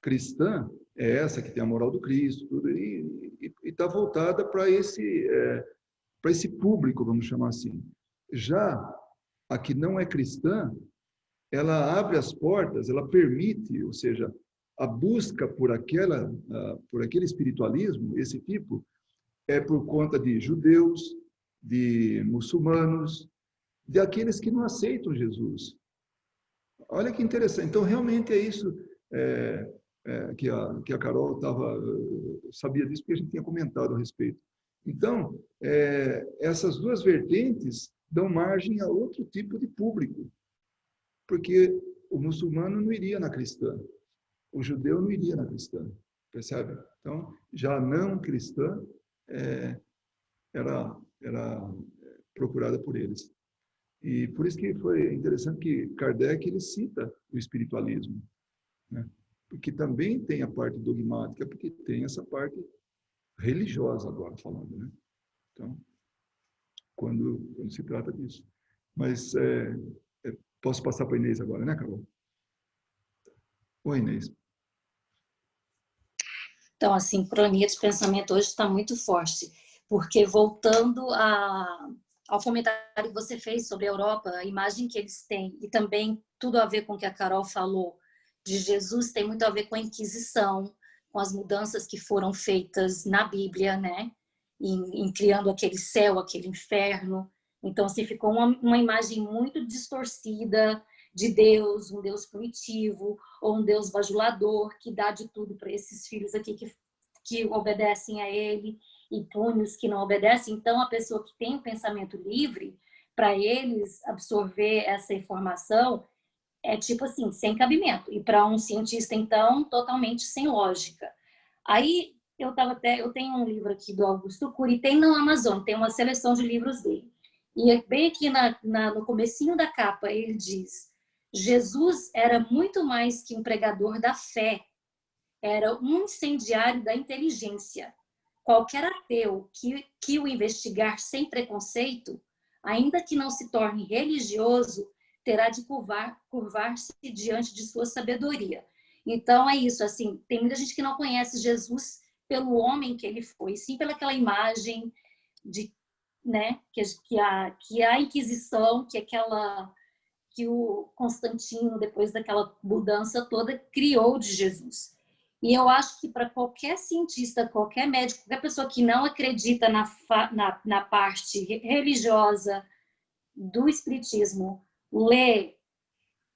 cristã é essa que tem a moral do Cristo, tudo, e está voltada para esse público, vamos chamar assim. Já a que não é cristã, ela abre as portas, ela permite, ou seja, a busca por aquele espiritualismo, esse tipo, é por conta de judeus, de muçulmanos, de aqueles que não aceitam Jesus. Olha que interessante. Então, realmente é isso que a Carol sabia disso, porque a gente tinha comentado a respeito. Então, essas duas vertentes dão margem a outro tipo de público, porque o muçulmano não iria na cristã, o judeu não iria na cristã, percebe? Então, já a não cristã era procurada por eles. E por isso que foi interessante que Kardec ele cita o espiritualismo, né? Porque também tem a parte dogmática, porque tem essa parte religiosa agora falando, né? Então, quando se trata disso. Mas posso passar para a Inês agora, né, Carol? Oi, Inês. Então, a sincronia de pensamento hoje está muito forte, porque voltando ao comentário que você fez sobre a Europa, a imagem que eles têm, e também tudo a ver com o que a Carol falou de Jesus, tem muito a ver com a Inquisição, com as mudanças que foram feitas na Bíblia, né? Em criando aquele céu, aquele inferno. Então, assim, ficou uma imagem muito distorcida de Deus, um Deus punitivo, ou um Deus bajulador, que dá de tudo para esses filhos aqui que obedecem a ele, e pune os que não obedecem. Então, a pessoa que tem o pensamento livre, para eles absorver essa informação, é tipo assim, sem cabimento. E para um cientista, então, totalmente sem lógica. Aí, eu tenho um livro aqui do Augusto Cury, tem no Amazon, tem uma seleção de livros dele. E bem aqui no comecinho da capa, ele diz: Jesus era muito mais que um pregador da fé, era um incendiário da inteligência. Qualquer ateu que o investigar sem preconceito, ainda que não se torne religioso, terá de curvar-se diante de sua sabedoria. Então, é isso, assim, tem muita gente que não conhece Jesus pelo homem que ele foi, sim pela aquela imagem de, né, que a Inquisição, que o Constantino, depois daquela mudança toda, criou de Jesus. E eu acho que para qualquer cientista, qualquer médico, qualquer pessoa que não acredita na parte religiosa do espiritismo, ler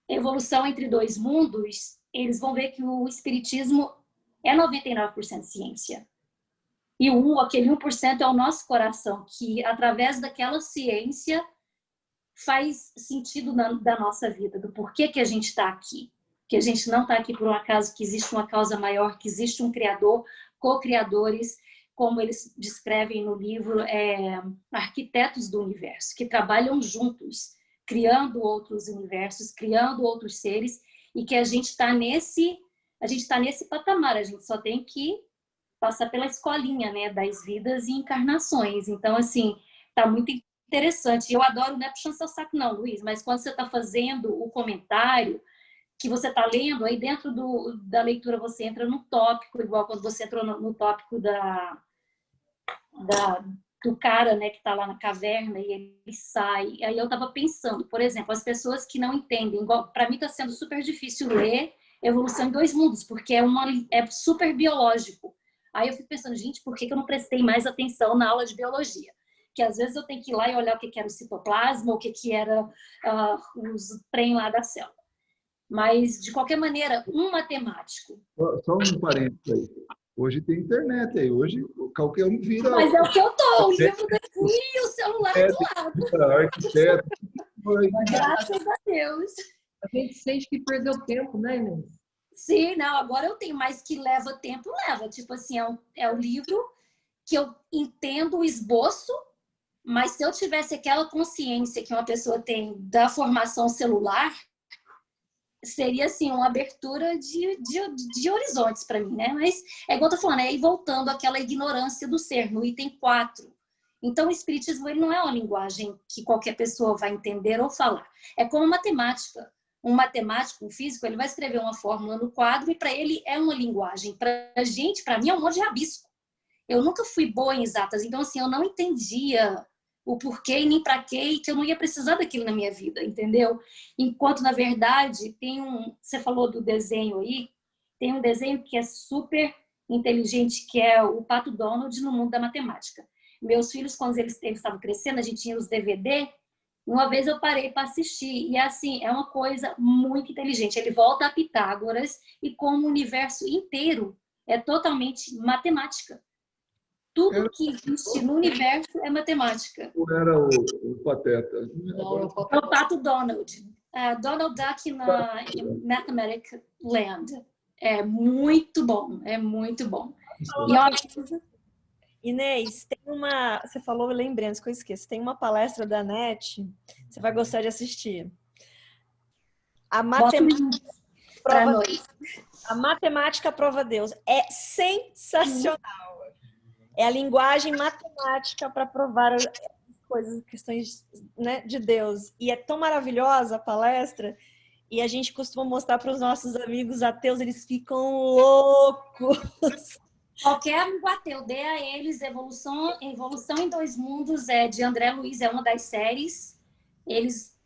Evolução entre Dois Mundos, eles vão ver que o espiritismo é 99% ciência. E aquele 1% é o nosso coração, que através daquela ciência faz sentido da nossa vida, do porquê que a gente está aqui. Que a gente não está aqui por um acaso, que existe uma causa maior, que existe um criador, co-criadores, como eles descrevem no livro, arquitetos do universo, que trabalham juntos, criando outros universos, criando outros seres, e que a gente está nesse patamar, a gente só tem que passar pela escolinha, né, das vidas e encarnações. Então, assim, está muito interessante. Eu adoro, não é puxando seu saco não, Luiz, mas quando você está fazendo o comentário, que você está lendo, aí dentro da leitura você entra no tópico, igual quando você entrou no tópico do cara, né, que está lá na caverna e ele sai. Aí eu estava pensando, por exemplo, as pessoas que não entendem, para mim está sendo super difícil ler Evolução em Dois Mundos, porque é super biológico. Aí eu fico pensando, gente, por que eu não prestei mais atenção na aula de biologia? Que às vezes eu tenho que ir lá e olhar o que era o citoplasma, o que era os trem lá da célula. Mas, de qualquer maneira, um matemático. Só um parênteses aí. Hoje tem internet aí. Hoje qualquer um vira. Mas é o que eu tô, o livro daqui e o celular do lado. Arquiteto. Graças a Deus. A gente sente que perdeu tempo, né, Inês? Sim, não, agora eu tenho, mas que leva tempo, leva. Tipo assim, é um livro que eu entendo o esboço, mas se eu tivesse aquela consciência que uma pessoa tem da formação celular, seria assim uma abertura de horizontes para mim, né? Mas é igual eu tô falando, e voltando àquela ignorância do ser, no item 4. Então o espiritismo ele não é uma linguagem que qualquer pessoa vai entender ou falar. É como matemática. Um matemático, um físico, ele vai escrever uma fórmula no quadro e para ele é uma linguagem. Para a gente, para mim, é um monte de rabisco. Eu nunca fui boa em exatas, então assim, eu não entendia o porquê e nem para quê, e que eu não ia precisar daquilo na minha vida, entendeu? Enquanto, na verdade, você falou do desenho aí, tem um desenho que é super inteligente, que é o Pato Donald no mundo da matemática. Meus filhos, quando eles estavam crescendo, a gente tinha os DVD, uma vez eu parei para assistir, e assim, é uma coisa muito inteligente. Ele volta a Pitágoras, e como o universo inteiro é totalmente matemática. Tudo que existe no universo é matemática. Ou era o Pateta? Não, É o Pato Donald. Donald Duck na Mathematic Land. É muito bom, é muito bom. E uma coisa... Inês, você falou, lembrando, que eu esqueço, tem uma palestra da NET, você vai gostar de assistir. A matemática prova Deus. É sensacional. É a linguagem matemática para provar as coisas, questões, né, de Deus. E é tão maravilhosa a palestra, e a gente costuma mostrar para os nossos amigos ateus, eles ficam loucos. Qualquer amigo ateu, dê a eles Evolução em Dois Mundos, de André Luiz, é uma das séries. Eles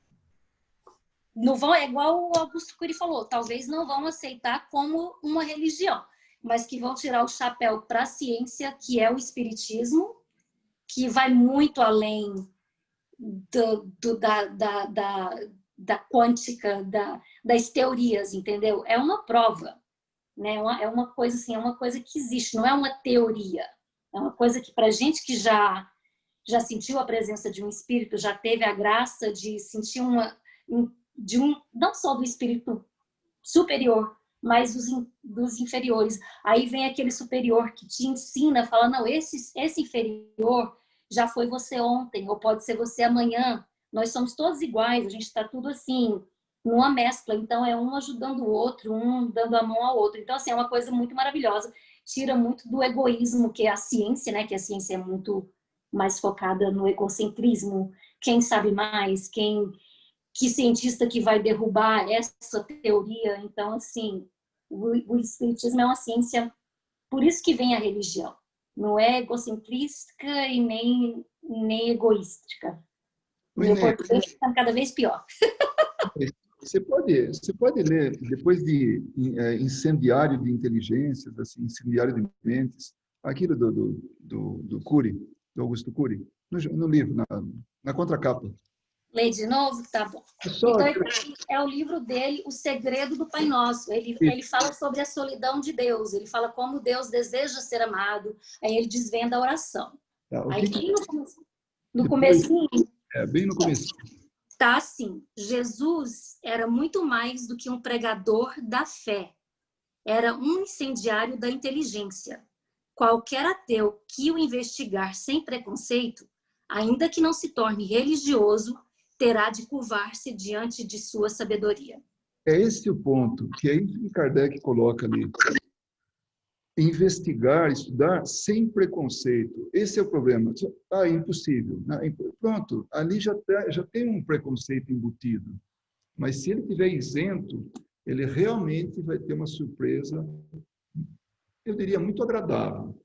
não vão, é igual o Augusto Cury falou, talvez não vão aceitar como uma religião, mas que vão tirar o chapéu para a ciência, que é o espiritismo, que vai muito além da quântica, das teorias, entendeu? É uma prova, né? É uma coisa assim, é uma coisa que existe, não é uma teoria. É uma coisa que, para gente que já sentiu a presença de um espírito, já teve a graça de sentir não só do espírito superior, mas dos inferiores. Aí vem aquele superior que te ensina, fala, não, esse inferior já foi você ontem, ou pode ser você amanhã. Nós somos todos iguais, a gente está tudo assim, numa mescla. Então, é um ajudando o outro, um dando a mão ao outro. Então, assim, é uma coisa muito maravilhosa. Tira muito do egoísmo, que é a ciência, né? Que a ciência é muito mais focada no egocentrismo. Quem sabe mais, que cientista que vai derrubar essa teoria. Então, assim, o espiritismo é uma ciência Por isso que vem a religião. Não é egocentrística e nem egoística. O meu Inês, português está cada vez pior. você pode ler, depois de Incendiário de Inteligências, assim, Incendiário de Mentes, aquilo do Cury, do Augusto Cury, no livro, na contracapa. Lê de novo? Tá bom. Só Então, esse aqui é o livro dele, O Segredo do Pai Nosso. Ele fala sobre a solidão de Deus, ele fala como Deus deseja ser amado, aí ele desvenda a oração. Aí, bem no comecinho, bem no começo. tá assim, Jesus era muito mais do que um pregador da fé. Era um incendiário da inteligência. Qualquer ateu que o investigar sem preconceito, ainda que não se torne religioso, terá de curvar-se diante de sua sabedoria. É esse o ponto, que é isso que Kardec coloca ali. Investigar, estudar sem preconceito. Esse é o problema. Impossível. Pronto, ali já tem um preconceito embutido. Mas se ele estiver isento, ele realmente vai ter uma surpresa, eu diria, muito agradável.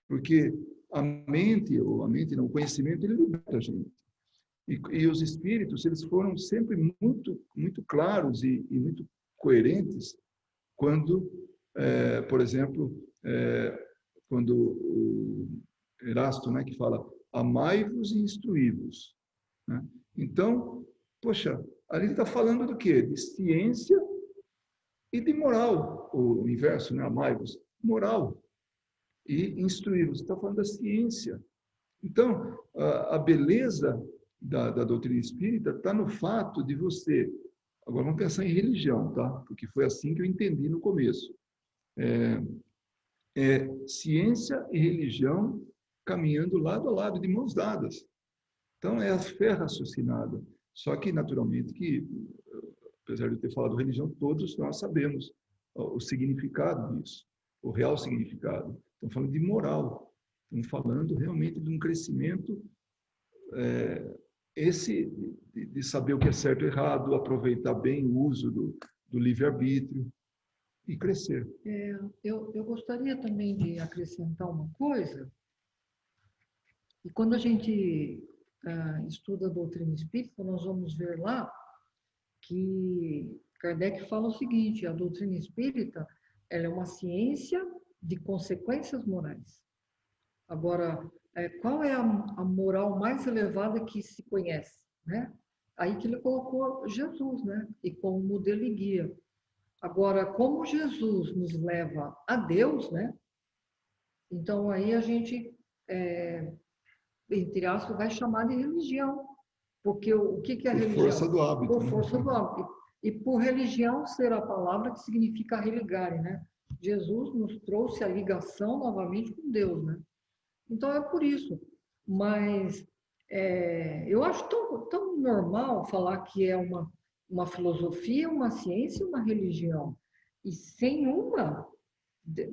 Porque o conhecimento, ele liberta a gente. E os espíritos, eles foram sempre muito, muito claros e muito coerentes quando, por exemplo, quando o Erasto, né, que fala, amai-vos e instruí-vos. Né? Então, poxa, ali está falando do quê? De ciência e de moral. O inverso, né? Amai-vos, moral. E instruí-vos, está falando da ciência. Então, a beleza da doutrina espírita está no fato de você... Agora vamos pensar em religião, tá? Porque foi assim que eu entendi no começo. Ciência e religião caminhando lado a lado, de mãos dadas. Então, é a fé raciocinada. Só que, naturalmente, que, apesar de eu ter falado religião, todos nós sabemos o significado disso, o real significado. Estamos falando de moral. Estamos falando realmente de um crescimento de saber o que é certo e errado, aproveitar bem o uso do livre-arbítrio e crescer. Eu gostaria também de acrescentar uma coisa. E quando a gente estuda a doutrina espírita, nós vamos ver lá que Kardec fala o seguinte: a doutrina espírita, ela é uma ciência de consequências morais. Agora, qual é a moral mais elevada que se conhece, né? Aí que ele colocou Jesus, né? E como modelo e guia. Agora, como Jesus nos leva a Deus, né? Então, aí a gente, entre aspas, vai chamar de religião. Porque o que é religião? Por força do hábito. Por força do hábito. E por religião ser a palavra que significa religare, né? Jesus nos trouxe a ligação novamente com Deus, né? Então, é por isso. Mas eu acho tão normal falar que é uma filosofia, uma ciência e uma religião. E sem uma,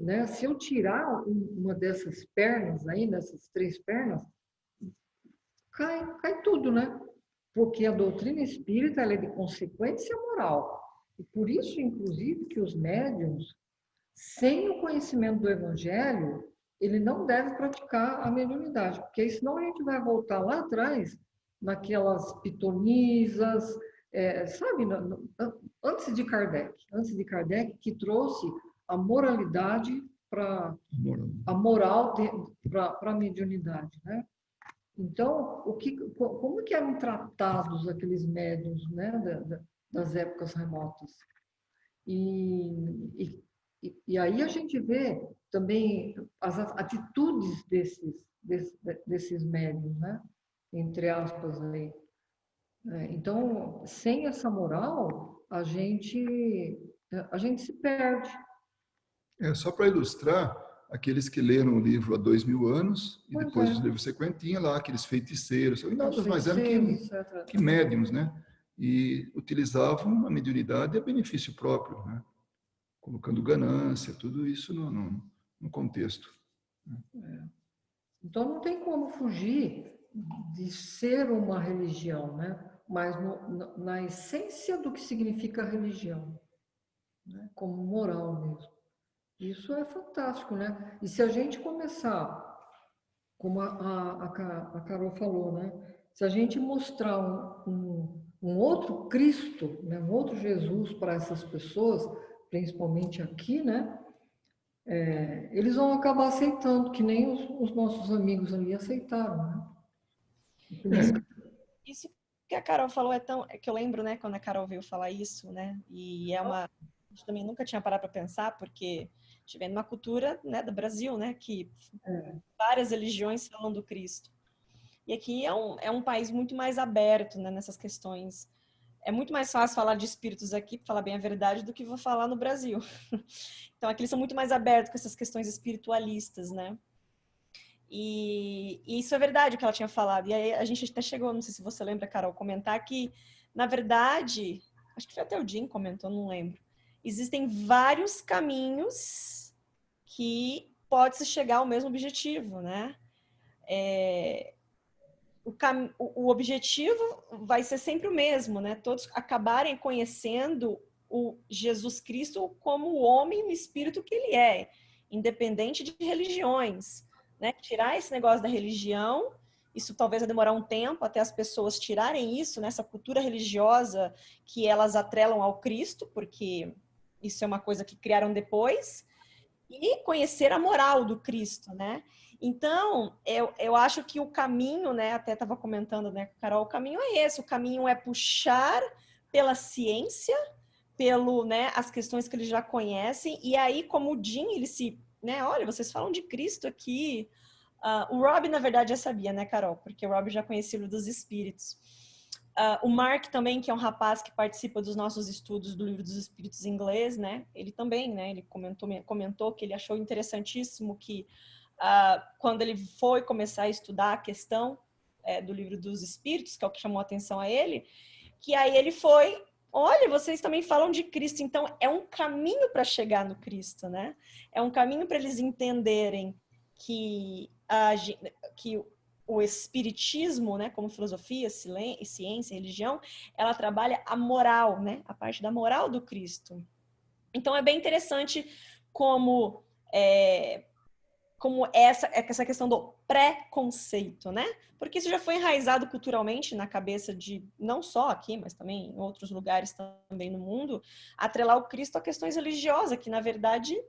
né, se eu tirar uma dessas pernas aí, dessas três pernas, cai tudo, né? Porque a doutrina espírita ela é de consequência moral. E por isso, inclusive, que os médiuns, sem o conhecimento do evangelho, ele não deve praticar a mediunidade, porque senão a gente vai voltar lá atrás, naquelas pitonisas, sabe, antes de Kardec, que trouxe a moralidade para a moral para a mediunidade, né? Então, como que eram tratados aqueles médiuns, né, das épocas remotas? E aí a gente vê também as atitudes desses médiuns, né? Entre aspas aí. Então, sem essa moral, a gente se perde. Só para ilustrar, aqueles que leram o livro há 2000 anos, e depois os livros sequentes, tinha lá aqueles feiticeiros, e nada mais eram que médiums, né? E utilizavam a mediunidade a benefício próprio, né? Colocando ganância, tudo isso no contexto. Então, não tem como fugir de ser uma religião, né? Mas na essência do que significa religião, né? Como moral mesmo. Isso é fantástico, né? E se a gente começar, como a Carol falou, né? Se a gente mostrar um outro Cristo, né? Um outro Jesus para essas pessoas, principalmente aqui, né? Eles vão acabar aceitando, que nem os nossos amigos ali aceitaram, né? Isso que a Carol falou é que eu lembro, né, quando a Carol veio falar isso, né? E a gente também nunca tinha parado para pensar, porque tivemos uma cultura, né, do Brasil, né, que várias religiões falam do Cristo. E aqui é um país muito mais aberto, né, nessas questões. É muito mais fácil falar de espíritos aqui, para falar bem a verdade, do que vou falar no Brasil. Então, aqui eles são muito mais abertos com essas questões espiritualistas, né? E isso é verdade o que ela tinha falado. E aí a gente até chegou, não sei se você lembra, Carol, comentar que, na verdade, acho que foi até o Jim comentou, não lembro. Existem vários caminhos que pode-se chegar ao mesmo objetivo, né? O objetivo vai ser sempre o mesmo, né? Todos acabarem conhecendo o Jesus Cristo como o homem e o espírito que ele é, independente de religiões, né? Tirar esse negócio da religião, isso talvez vai demorar um tempo até as pessoas tirarem isso, nessa cultura religiosa que elas atrelam ao Cristo, porque isso é uma coisa que criaram depois, e conhecer a moral do Cristo, né? Então, eu acho que o caminho, né, até estava comentando, né, Carol, o caminho é esse, o caminho é puxar pela ciência, pelo, né, as questões que eles já conhecem, e aí, como o Jim, ele se, né, olha, vocês falam de Cristo aqui, o Rob, na verdade, já sabia, né, Carol, porque o Rob já conhecia o livro dos Espíritos. O Mark também, que é um rapaz que participa dos nossos estudos do livro dos Espíritos em inglês, né, ele também, né, ele comentou que ele achou interessantíssimo que quando ele foi começar a estudar a questão do livro dos Espíritos, que é o que chamou a atenção a ele, que aí ele foi, olha, vocês também falam de Cristo, então é um caminho para chegar no Cristo, né? É um caminho para eles entenderem que o espiritismo, né, como filosofia, ciência, religião, ela trabalha a moral, né, a parte da moral do Cristo. Então é bem interessante como essa questão do preconceito, né? Porque isso já foi enraizado culturalmente na cabeça de, não só aqui, mas também em outros lugares também no mundo, atrelar o Cristo a questões religiosas, que na verdade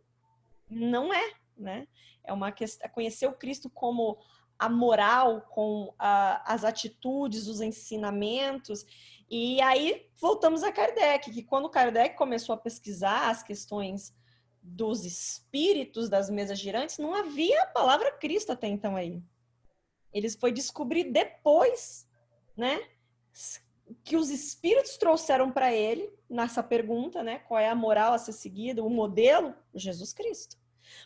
não é, né? É uma questão, conhecer o Cristo como a moral, com as atitudes, os ensinamentos. E aí voltamos a Kardec, que quando Kardec começou a pesquisar as questões dos espíritos das mesas girantes, não havia a palavra Cristo até então aí. Eles foi descobrir depois, né, que os espíritos trouxeram para ele nessa pergunta, né, qual é a moral a ser seguida, o modelo, Jesus Cristo.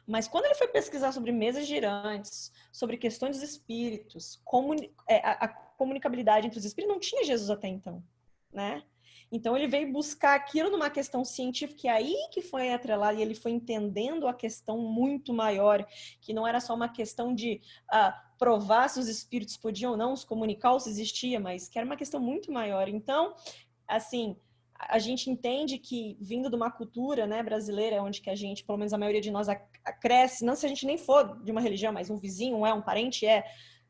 Mas quando ele foi pesquisar sobre mesas girantes, sobre questões dos espíritos, a comunicabilidade entre os espíritos, não tinha Jesus até então, né? Então ele veio buscar aquilo numa questão científica, e aí que foi atrelado, e ele foi entendendo a questão muito maior, que não era só uma questão de provar se os espíritos podiam ou não se comunicar ou se existia, mas que era uma questão muito maior. Então, assim, a gente entende que, vindo de uma cultura, né, brasileira, onde que a gente, pelo menos a maioria de nós, cresce, não se a gente nem for de uma religião, mas um vizinho um parente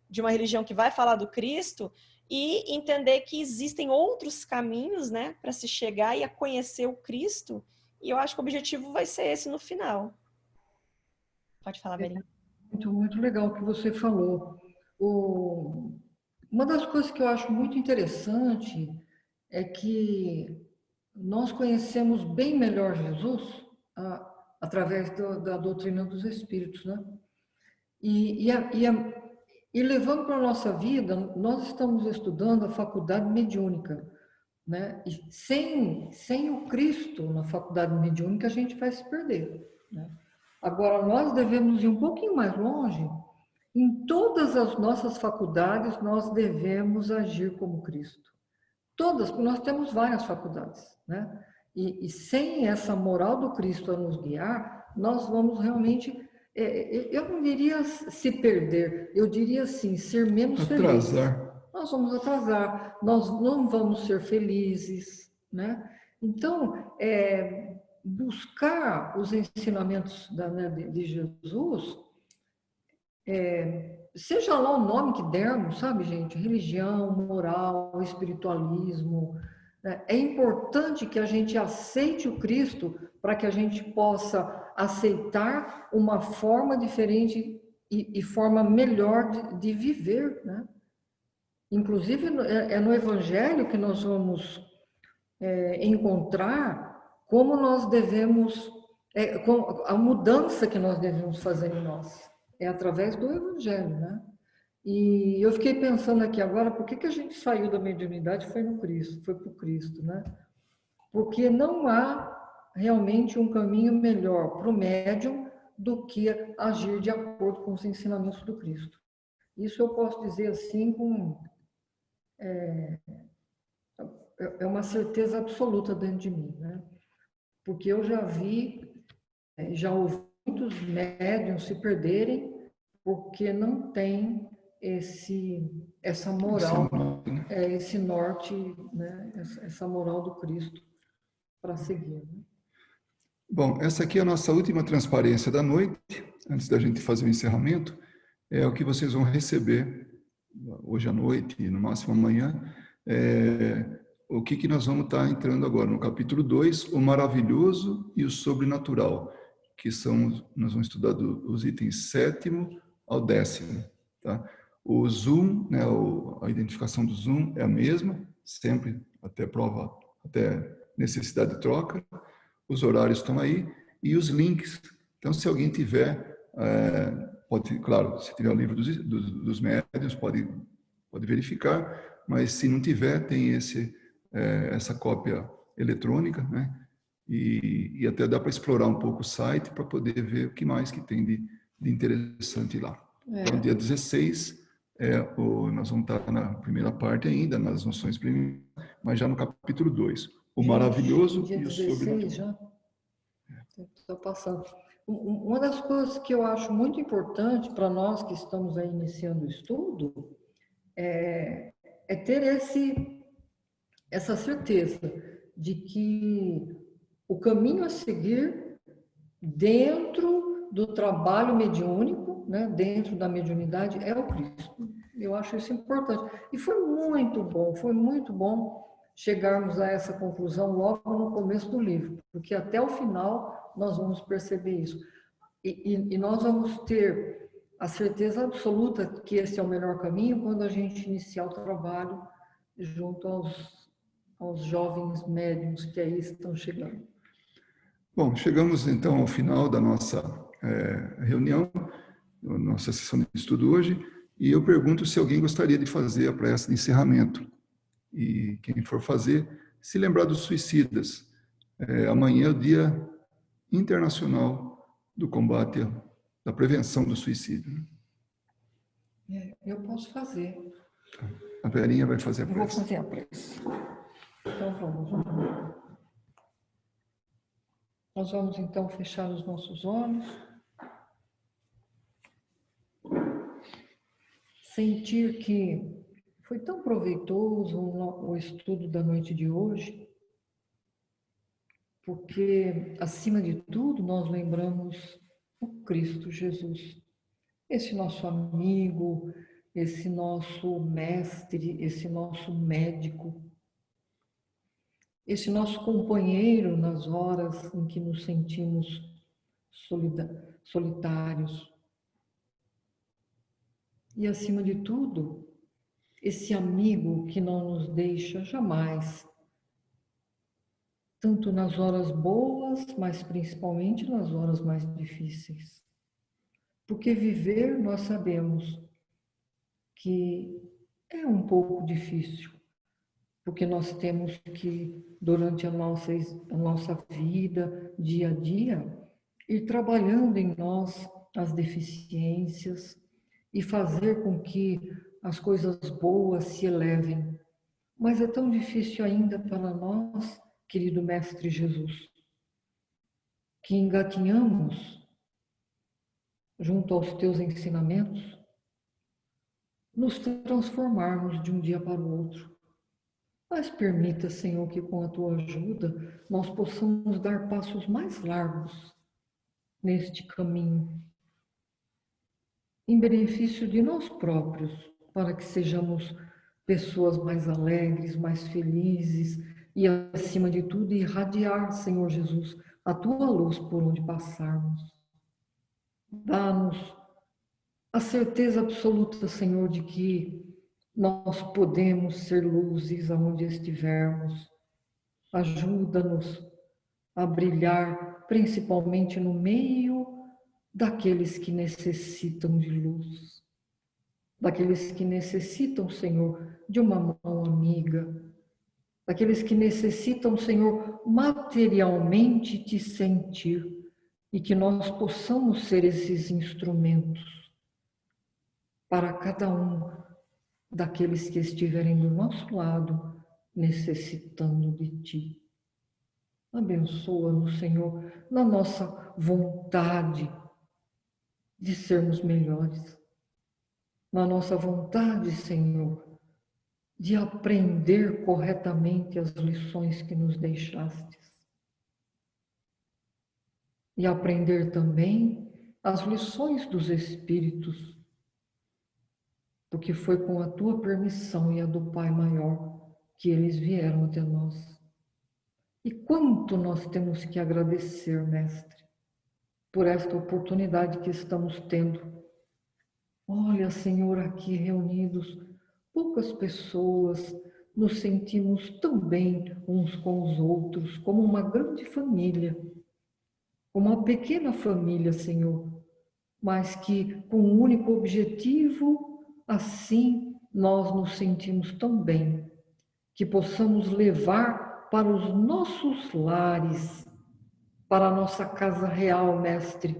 de uma religião que vai falar do Cristo, e entender que existem outros caminhos, né, para se chegar e a conhecer o Cristo, e eu acho que o objetivo vai ser esse no final. Pode falar, Berinha. Muito legal o que você falou. Uma das coisas que eu acho muito interessante é que nós conhecemos bem melhor Jesus através da doutrina dos Espíritos, né? E levando para a nossa vida, nós estamos estudando a faculdade mediúnica, né? E sem o Cristo na faculdade mediúnica, a gente vai se perder, né? Agora, nós devemos ir um pouquinho mais longe. Em todas as nossas faculdades, nós devemos agir como Cristo. Todas, porque nós temos várias faculdades, né? E sem essa moral do Cristo a nos guiar, nós vamos realmente, eu não diria se perder, eu diria assim, ser menos felizes. Nós vamos atrasar, nós não vamos ser felizes, né? Então, buscar os ensinamentos de Jesus, seja lá o nome que dermos, sabe, gente? Religião, moral, espiritualismo. Né? É importante que a gente aceite o Cristo para que a gente possa aceitar uma forma diferente e forma melhor de viver, né? Inclusive, é no Evangelho que nós vamos encontrar como nós devemos, a mudança que nós devemos fazer em nós. É através do Evangelho, né? E eu fiquei pensando aqui agora, por que a gente saiu da mediunidade e foi no Cristo, foi para o Cristo, né? Porque não há realmente um caminho melhor para o médium do que agir de acordo com os ensinamentos do Cristo. Isso eu posso dizer assim é uma certeza absoluta dentro de mim, né? Porque eu já já ouvi muitos médiuns se perderem porque não tem essa moral, esse norte, né? Essa moral do Cristo para seguir. Né? Bom, essa aqui é a nossa última transparência da noite, antes da gente fazer o encerramento. É o que vocês vão receber hoje à noite e no máximo amanhã. O que nós vamos estar entrando agora? No capítulo 2, o maravilhoso e o sobrenatural, que nós vamos estudar os itens 7º ao 10º. Tá? O zoom, né, a identificação do zoom é a mesma, sempre até necessidade de troca. Os horários estão aí e os links. Então, se alguém tiver, pode, claro, se tiver o livro dos médiuns, pode verificar, mas se não tiver, tem essa cópia eletrônica, né? E até dá para explorar um pouco o site para poder ver o que mais que tem de interessante lá. Então, dia 16, nós vamos estar na primeira parte ainda, nas noções primárias, mas já no capítulo 2. O maravilhoso dia e o 16 sobrenatural. Já? Estou passando. Uma das coisas que eu acho muito importante para nós que estamos aí iniciando o estudo é ter essa certeza de que o caminho a seguir dentro do trabalho mediúnico, né, dentro da mediunidade, é o Cristo. Eu acho isso importante. E foi muito bom chegarmos a essa conclusão logo no começo do livro, porque até o final nós vamos perceber isso. E nós vamos ter a certeza absoluta que esse é o melhor caminho quando a gente iniciar o trabalho junto aos jovens médiuns que aí estão chegando. Bom, chegamos então ao final da nossa reunião, nossa sessão de estudo hoje, e eu pergunto se alguém gostaria de fazer a prece de encerramento. E quem for fazer, se lembrar dos suicidas. Amanhã é o Dia Internacional do Combate, da Prevenção do Suicídio. Eu posso fazer. A Verinha vai fazer a prece. Eu vou fazer a prece. Então vamos. Nós vamos então fechar os nossos olhos. Sentir que foi tão proveitoso o estudo da noite de hoje, porque, acima de tudo, nós lembramos o Cristo Jesus, esse nosso amigo, esse nosso mestre, esse nosso médico, esse nosso companheiro nas horas em que nos sentimos solitários. E, acima de tudo, esse amigo que não nos deixa jamais, tanto nas horas boas, mas principalmente nas horas mais difíceis. Porque viver, nós sabemos que é um pouco difícil, porque nós temos que, durante a nossa vida, dia a dia, ir trabalhando em nós as deficiências e fazer com que as coisas boas se elevem. Mas é tão difícil ainda para nós, querido Mestre Jesus, que engatinhamos junto aos teus ensinamentos, nos transformarmos de um dia para o outro. Mas permita, Senhor, que com a tua ajuda nós possamos dar passos mais largos neste caminho, em benefício de nós próprios, para que sejamos pessoas mais alegres, mais felizes e, acima de tudo, irradiar, Senhor Jesus, a tua luz por onde passarmos. Dá-nos a certeza absoluta, Senhor, de que nós podemos ser luzes aonde estivermos. Ajuda-nos a brilhar, principalmente no meio daqueles que necessitam de luz, daqueles que necessitam, Senhor, de uma mão amiga, daqueles que necessitam, Senhor, materialmente te sentir e que nós possamos ser esses instrumentos para cada um daqueles que estiverem do nosso lado necessitando de ti. Abençoa-nos, Senhor, na nossa vontade de sermos melhores, na nossa vontade, Senhor, de aprender corretamente as lições que nos deixastes. E aprender também as lições dos Espíritos, porque foi com a tua permissão e a do Pai Maior que eles vieram até nós. E quanto nós temos que agradecer, Mestre, por esta oportunidade que estamos tendo. Olha, Senhor, aqui reunidos, poucas pessoas, nos sentimos tão bem uns com os outros, como uma grande família, uma pequena família, Senhor, mas que com um único objetivo, assim nós nos sentimos tão bem, que possamos levar para os nossos lares, para a nossa casa real, Mestre,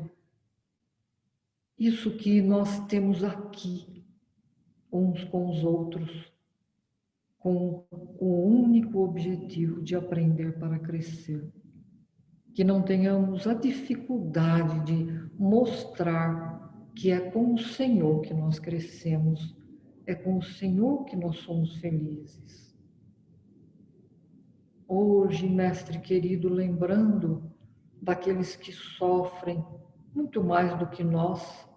isso que nós temos aqui, uns com os outros, com o único objetivo de aprender para crescer. Que não tenhamos a dificuldade de mostrar que é com o Senhor que nós crescemos, é com o Senhor que nós somos felizes. Hoje, Mestre querido, lembrando daqueles que sofrem muito mais do que nós,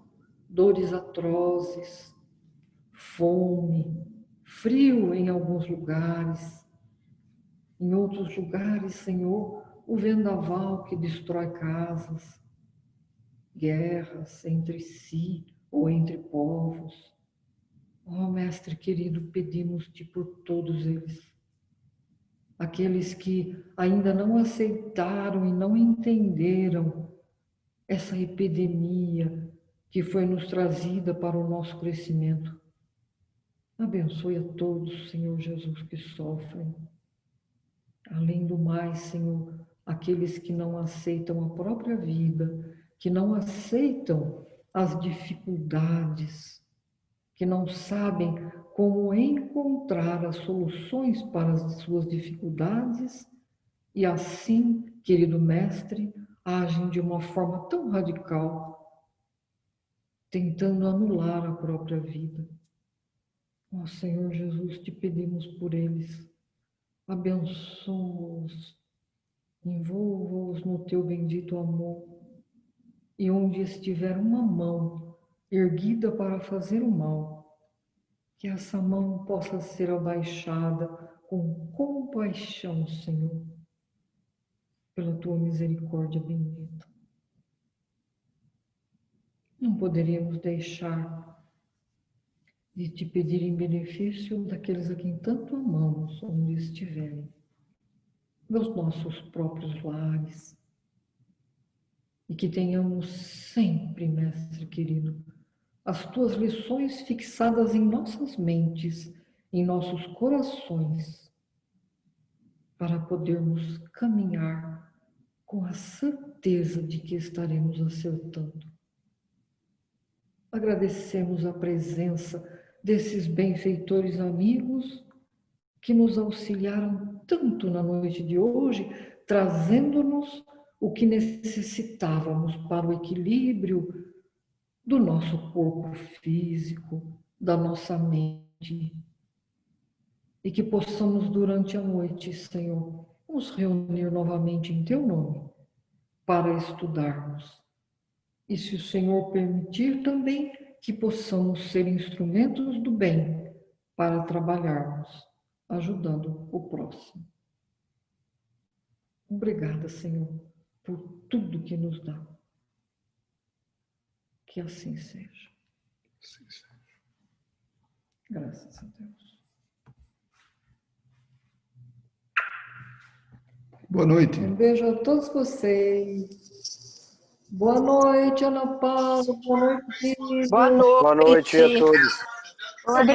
dores atrozes, fome, frio em alguns lugares, em outros lugares, Senhor, o vendaval que destrói casas, guerras entre si ou entre povos. Oh, Mestre querido, pedimos-te por todos eles, aqueles que ainda não aceitaram e não entenderam essa epidemia que foi nos trazida para o nosso crescimento. Abençoe a todos, Senhor Jesus, que sofrem. Além do mais, Senhor, aqueles que não aceitam a própria vida, que não aceitam as dificuldades, que não sabem como encontrar as soluções para as suas dificuldades e assim, querido Mestre, agem de uma forma tão radical, tentando anular a própria vida. Ó Senhor Jesus, te pedimos por eles. Abençoa-os, envolva-os no teu bendito amor, e onde estiver uma mão erguida para fazer o mal, que essa mão possa ser abaixada com compaixão, Senhor, pela tua misericórdia bendita. Não poderíamos deixar de te pedir em benefício daqueles a quem tanto amamos, onde estiverem, dos nossos próprios lares, e que tenhamos sempre, Mestre querido, as tuas lições fixadas em nossas mentes, em nossos corações, para podermos caminhar com a certeza de que estaremos acertando. Agradecemos a presença desses benfeitores amigos que nos auxiliaram tanto na noite de hoje, trazendo-nos o que necessitávamos para o equilíbrio do nosso corpo físico, da nossa mente, e que possamos durante a noite, Senhor, nos reunir novamente em Teu nome para estudarmos. E se o Senhor permitir também que possamos ser instrumentos do bem para trabalharmos, ajudando o próximo. Obrigada, Senhor, por tudo que nos dá. Que assim seja. Sim, sim. Graças a Deus. Boa noite. Um beijo a todos vocês. Boa noite, Ana Paula. Boa noite, Guido. Boa noite. Boa noite a todos. Obrigada.